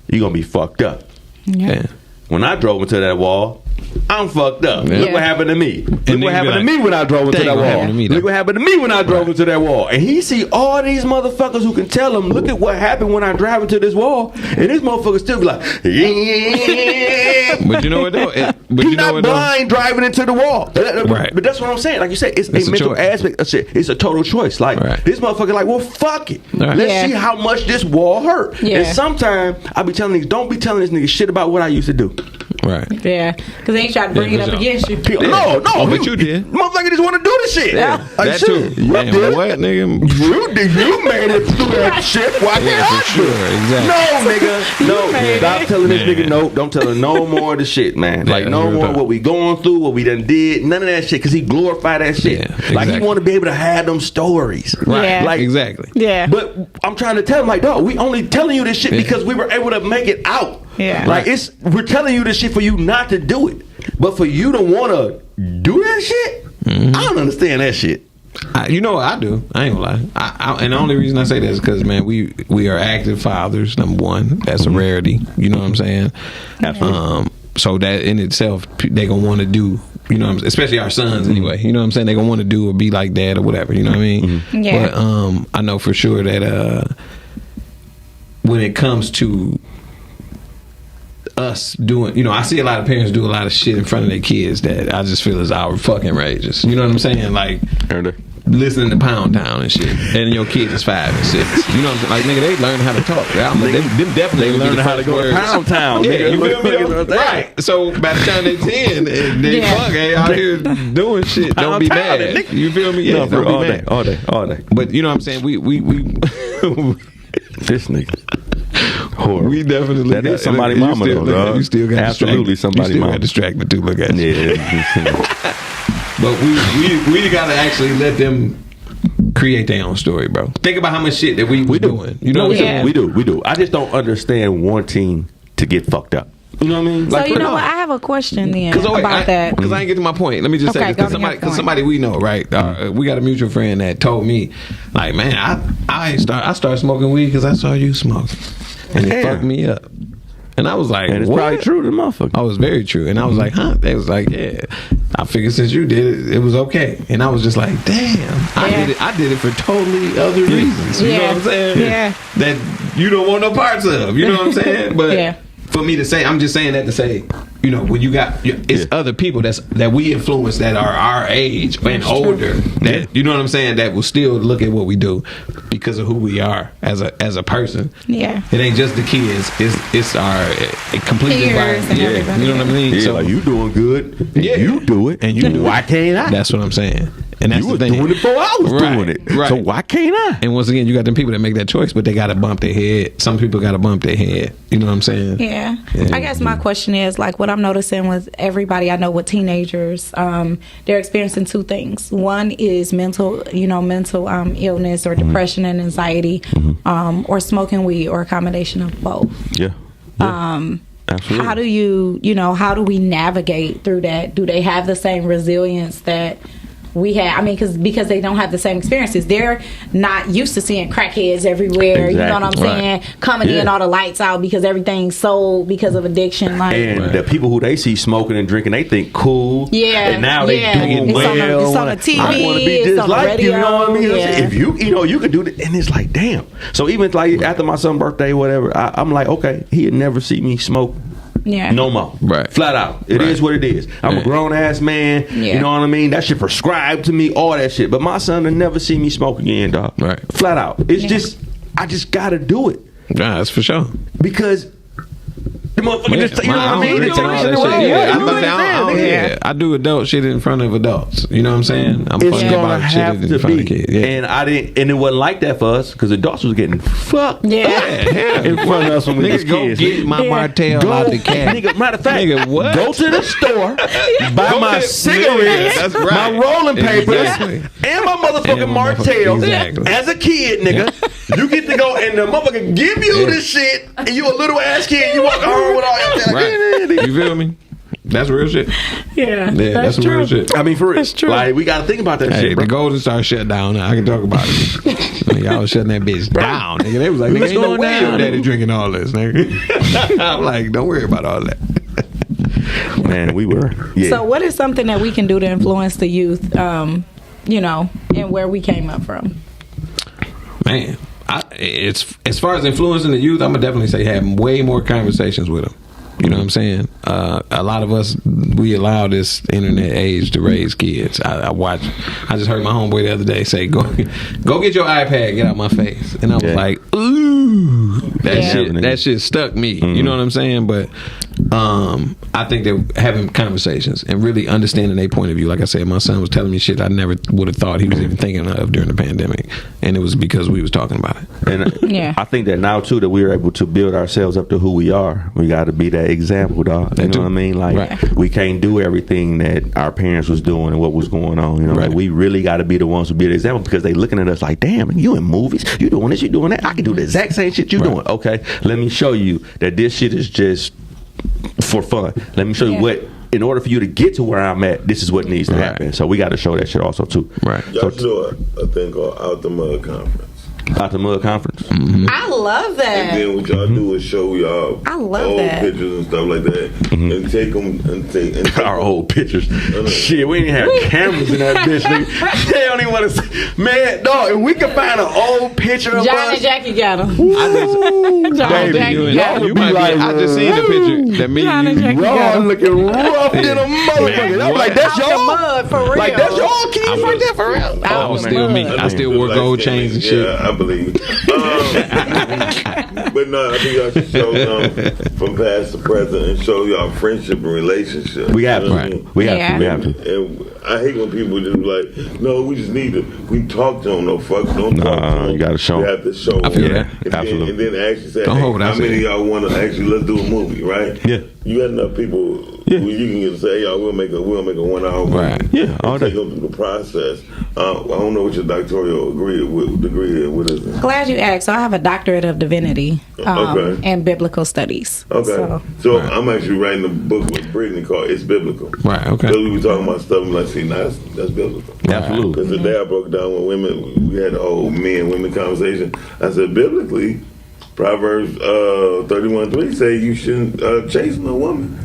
you're gonna be fucked up. Yeah. When I drove into that wall, I'm fucked up. Yeah. Look what happened to me. Look what happened to me when I drove into Dang, that what wall. happened to me, though? Look what happened to me when I drove into that wall. And he see all these motherfuckers who can tell him, look at what happened when I drive into this wall. And this motherfucker still be like, yeah. But you know what though? He's not blind driving into the wall. Right. But that's what I'm saying. Like you said, it's a mental choice. aspect of shit. It's a total choice. Like this motherfucker like, well, fuck it. Right. Let's see how much this wall hurt. Yeah. And sometimes I be telling niggas, don't be telling this nigga shit about what I used to do. Right. Yeah, because they ain't trying to bring it up against you. No, but you did. Motherfucker just want to do this shit. Yeah. Like, That shit, too. you Man, did. what, nigga? You did. You made it through that shit. Why Yeah, can't for I do sure. it? Exactly. No, nigga. No. made Stop it. telling this Man. nigga no. Don't tell him no more of the shit, man. Like, Yeah, no real more talk. what we going through, what we done did. None of that shit. Because he glorified that shit. Yeah, Like, he exactly. want to be able to have them stories. Right. Yeah. Like, Exactly. Yeah. But I'm trying to tell him, like, dog, we only telling you this shit because we were able to make it out. Yeah. Like, we're telling you this shit for you not to do it. But for you to want to do that shit, I don't understand that shit. You know what I do? I ain't gonna lie. And the only reason I say that is because, man, we are active fathers. Number one, that's a rarity. You know what I'm saying? Absolutely. So that in itself, they gonna want to do. You know what I'm saying? Especially our sons, anyway. You know what I'm saying? They gonna want to do or be like dad or whatever. You know what I mean? Yeah. But I know for sure that when it comes to us doing, you know, I see a lot of parents do a lot of shit in front of their kids that I just feel is our fucking outrageous. You know what I'm saying? Like listening to Pound Town and shit, and your kid is 5 and 6. You know what I'm saying? Like, nigga, they learn how to talk. Them definitely learn how to go to Pound Town. Yeah, nigga. you feel me? You know what I'm saying? Right. So by the time they 10, they fuck out here doing shit. Don't be Pound Town, mad. nigga. You feel me? Yeah, No, bro, don't be mad. all day. But you know what I'm saying? We This nigga. Horrible. We definitely That is somebody mama, though, dog. You still got Absolutely distracted. somebody You still mama. got distracted too. Look at you. Yeah. But we gotta actually let them create their own story, bro. Think about how much shit that we doing. You know what I'm saying? We do. I just don't understand wanting to get fucked up. You know what I mean? So Like, you know what? I have a question then about that. Because I ain't get to my point. Let me just say Okay, this. go to your Because point. somebody we know, right? We got a mutual friend that told me, like, man, I started smoking weed because I saw you smoking. And it Damn. fucked me up. And I was like, and it's what? probably true to the motherfucker. I was very true. And I was like, huh? They was like, yeah. I figured since you did it, it was okay. And I was just like, damn. I did it for totally other reasons. You know what I'm saying? Yeah. That you don't want no parts of. You know what I'm saying? But Yeah. for me to say, I'm just saying that to say, you know, when you got, it's other people that we influence that are our age and older, that you know what I'm saying, that will still look at what we do because of who we are as a person. Yeah. It ain't just the kids; it's our complete Peers environment. and Yeah, everybody. you know what I mean. Yeah, So like you doing good. And Yeah. you do it. And you do Why it. can't I? that's what I'm saying, and that's you the was thing. doing it before I was Right, doing it. right. So why can't I? And once again, you got them people that make that choice, but they got to bump their head. Some people got to bump their head. You know what I'm saying? Yeah. Yeah. I guess my question is like what I'm noticing with everybody I know with teenagers, they're experiencing two things. One is mental illness or depression and anxiety, or smoking weed or a combination of both. Yeah. Absolutely. How do we navigate through that? Do they have the same resilience that we had? I mean, because they don't have the same experiences. They're not used to seeing crackheads everywhere. Exactly. You know what I'm saying? Right. Coming in, Yeah. all the lights out because everything's sold because of addiction. Like, And the people who they see smoking and drinking, they think cool. Yeah, And now they yeah. doing It's on the- well. it's on the TV, I want to be it's just on the like you. You know what I mean? radio, yeah. If you could do it, and it's like, damn. So even like after my son's birthday, whatever, I'm like, okay, he'd never see me smoke. yeah. No more. Right. Flat out. It Right. is what it is. I'm a Yeah. grown ass man. Yeah. You know what I mean? That shit prescribed to me, all that shit. But my son will never see me smoke again, dog. Right. Flat out. It's Yeah. just, I just gotta do it. Nah, that's for sure. Because the motherfucker just, you know what I mean? I They don't take do all shit that the shit. wrong way. Yeah, You know what I'm saying? yeah, I do adult shit in front of adults. You know what I'm saying? I'm It's fucking gonna about shit have in to front be, of kids. Yeah. and it wasn't like that for us because adults was getting fucked Yeah. in front of us when we was Nigga, go kids. get my Martell out the can. Nigga, matter of fact, Nigga, what? go to the store, buy Go my to- cigarettes, Yeah, that's my right. rolling papers, Exactly. and my motherfucking And my Martell. exactly. As a kid, nigga, you get to go and the motherfucker give you Yeah. this shit, and you a little ass kid, you walk home with all your shit. Right. You feel me? That's real shit. Yeah. Yeah, that's some real shit. I mean, for real. That's true. Like, we gotta think about that Hey, shit, bro. the Golden Star shut down now. I can talk about it. Y'all was shutting that bitch down. Nigga, they was like, nigga, What's ain't no going way down? your daddy drinking all this, nigga. I'm like, don't worry about all that. Man, we were. Yeah. So, what is something that we can do to influence the youth? You know, and where we came up from. Man, it's as far as influencing the youth, I'm gonna definitely say have way more conversations with them. You know what I'm saying? A lot of us, we allow this internet age to raise kids. I just heard my homeboy the other day say, "Go get your iPad, get out my face," and I was like, "Ooh, that shit stuck me." Mm-hmm. You know what I'm saying? But I think that having conversations and really understanding their point of view. Like I said, my son was telling me shit I never would have thought he was even thinking of during the pandemic, and it was because we was talking about it. And I think that now too that we are able to build ourselves up to who we are. We got to be that example, dog. You know what I mean? Like we can't do everything that our parents was doing and what was going on. You know, like we really got to be the ones who be the example because they looking at us like, damn, you in movies, you doing this, you doing that. I can do the exact same shit you doing. Okay, let me show you that this shit is just for fun. Let me show you what. In order for you to get to where I'm at, this is what needs to happen. So we got to show that shit also too. Right. Y'all should do a thing called Out the Mud Conference. Out the Mud Conference. Mm-hmm. I love that. And then what y'all do is show y'all old pictures and stuff like that, and take them and take our old pictures. Shit, we didn't have cameras in that bitch. Nigga. They don't even want to see. Man, dog, if we could find an old picture of John us. and Jackie got them. I just seen the picture that me John and Jackie y'all looking rough in a motherfucker. I'm like, that's y'all? Mud, for real. Like, that's y'all kids right there for real? I was still me. I still wore gold chains and shit. Yeah, I believe. But no, I think y'all should show from past to present and show y'all friendship and relationship. We have to. We have to. And I hate when people just like, no, we just need to. We talk to them. No, fuck, don't talk to them. You got to show them. You have to show them. I feel that. Absolutely. And then actually say, hey, how many of y'all want to actually let's do a movie, right? Yeah. You got enough people who you can get to say, hey, y'all, we'll make a 1 hour movie. Right. Yeah. All take them through the process. I don't know what your doctoral degree is. What is it? Glad you asked. So I have a doctorate of divinity and biblical studies. Okay. So I'm actually writing a book with Brittany called "It's Biblical." Right. Okay. So we were talking about stuff and like, see, now that's biblical. Absolutely. Because the day I broke down with women, we had the whole men-women conversation. I said, biblically, Proverbs 31:3 say you shouldn't chase no woman.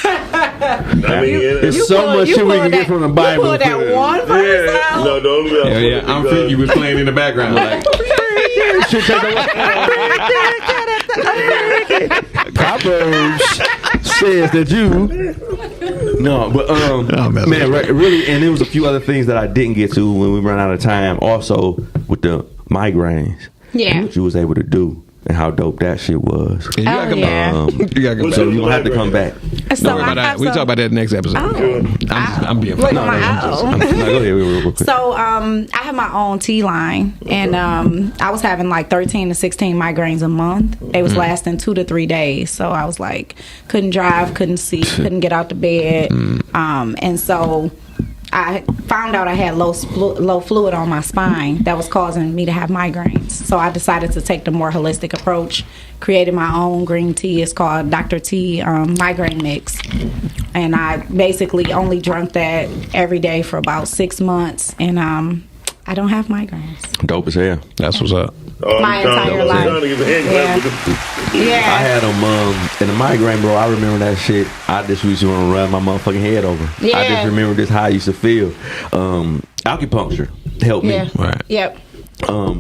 I mean, it's so much shit we can get from the Bible. You pulled that one verse out. No, the only way I'm thinking you was playing in the background like. Proverbs says that you. No, but man, really, and there was a few other things that I didn't get to when we ran out of time. Also, with the migraines, what you was able to do. And how dope that shit was. You gotta come back. You gotta come back. So you're gonna have to come back. So we talk about that next episode. I'm being funny. So I have my own tea line, and I was having like 13 to 16 migraines a month. They was lasting 2 to 3 days. So I was like, couldn't drive, couldn't see, couldn't get out the bed, and so I found out I had low fluid on my spine that was causing me to have migraines. So I decided to take the more holistic approach, created my own green tea. It's called Dr. T Migraine Mix. And I basically only drank that every day for about 6 months. And I don't have migraines. Dope as hell. That's what's up. My entire life. I had them in a migraine, bro. I remember that shit. I just used to want to run my motherfucking head over. Yeah. I just remember this how I used to feel. Acupuncture helped me. Right. Yep.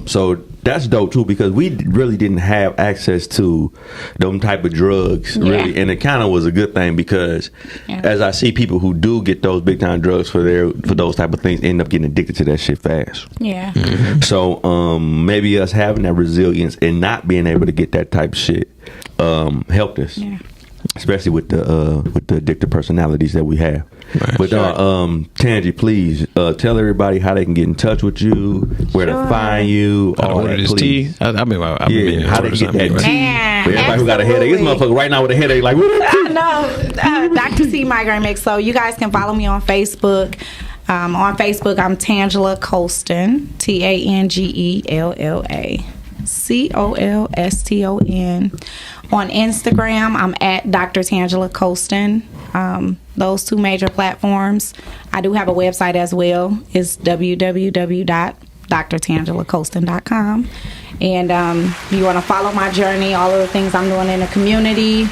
So that's dope too because we really didn't have access to them type of drugs really, and it kind of was a good thing because as I see people who do get those big time drugs for those type of things end up getting addicted to that shit fast. Yeah. Mm-hmm. So maybe us having that resilience and not being able to get that type of shit helped us. Yeah. Especially with the addictive personalities that we have. Right. But Tangie, please tell everybody how they can get in touch with you, where to find you, all that. This tea. I've been how they get that tea. For everybody who got a headache, this motherfucker right now with a headache, like what? No, Dr. T Migraine Mix. So you guys can follow me on Facebook. On Facebook, I'm Tangela Colston, TANGELLA. COLSTON. On Instagram, I'm at Dr. Tangela Colston. Those two major platforms. I do have a website as well. It's www.drtangelacolston.com. And you want to follow my journey, all of the things I'm doing in the community.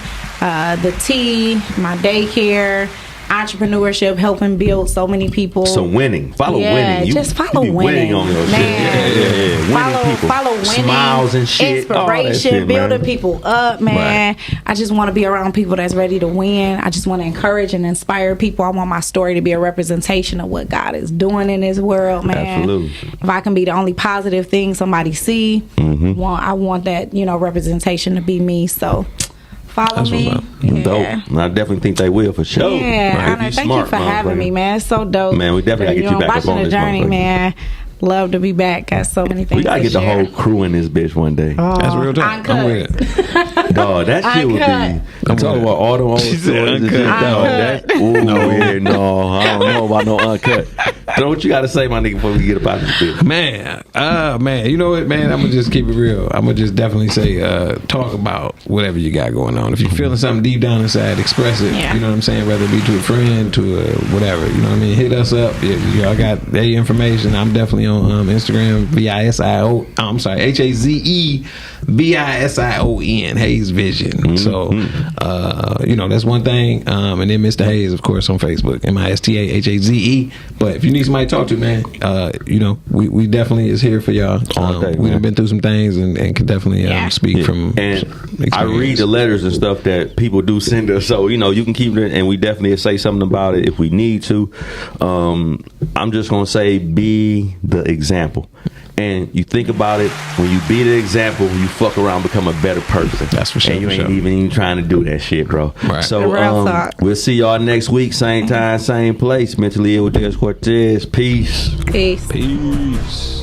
the tea, my daycare, entrepreneurship, helping build so many people. So winning, follow winning. You, just follow you be winning on your man. shit. Yeah. Winning people, follow winning, smiles and shit, all that inspiration, shit, building man. people up, man. Right. I just want to be around people that's ready to win. I just want to encourage and inspire people. I want my story to be a representation of what God is doing in this world, man. Absolutely. If I can be the only positive thing somebody see, I want that, representation to be me. So follow me. Dope. And I definitely think they will for sure. Yeah, Right. Honor, thank you for having me, man. It's so dope. Man, we definitely gotta get you back up watching on the this journey, motherfucker. man. Love to be back. Got so many things. We gotta to get the share. whole crew in this bitch one day. That's real talk. Uncut. I'm with it. Dog, that shit would be. Uncut. I'm talking about all the old She said stories and shit. uncut. Dog, Uncut. that, ooh, no, I don't know about no uncut. So what you gotta say, my nigga, before we get up out of this bitch? Man, you know what, man? I'm gonna just keep it real. I'm gonna just definitely say, talk about whatever you got going on. If you're feeling something deep down inside, express it. Yeah. You know what I'm saying? Whether it be to a friend, to a whatever. You know what I mean? Hit us up. Y'all got their information. I'm definitely on Instagram. VISIO. I'm sorry, HAZEVISION. Hayes Vision. So, that's one thing. And then Mr. Hayes, of course, on Facebook. MISTAHAZE. But if you need somebody to talk to, man, we definitely is here for y'all. All day, we man. done been through some things and can definitely speak from and experience. I read the letters and stuff that people do send us, so you can keep it, and we definitely say something about it if we need to. I'm just gonna say, be the example, and you think about it. When you be the example, you fuck around, become a better person. That's for sure. And you for ain't sure. even trying to do that shit, bro. Right. So Real talk. we'll see y'all next week, same time, same place. Mentally Ill with Dez Cortez. Peace. Peace. Peace.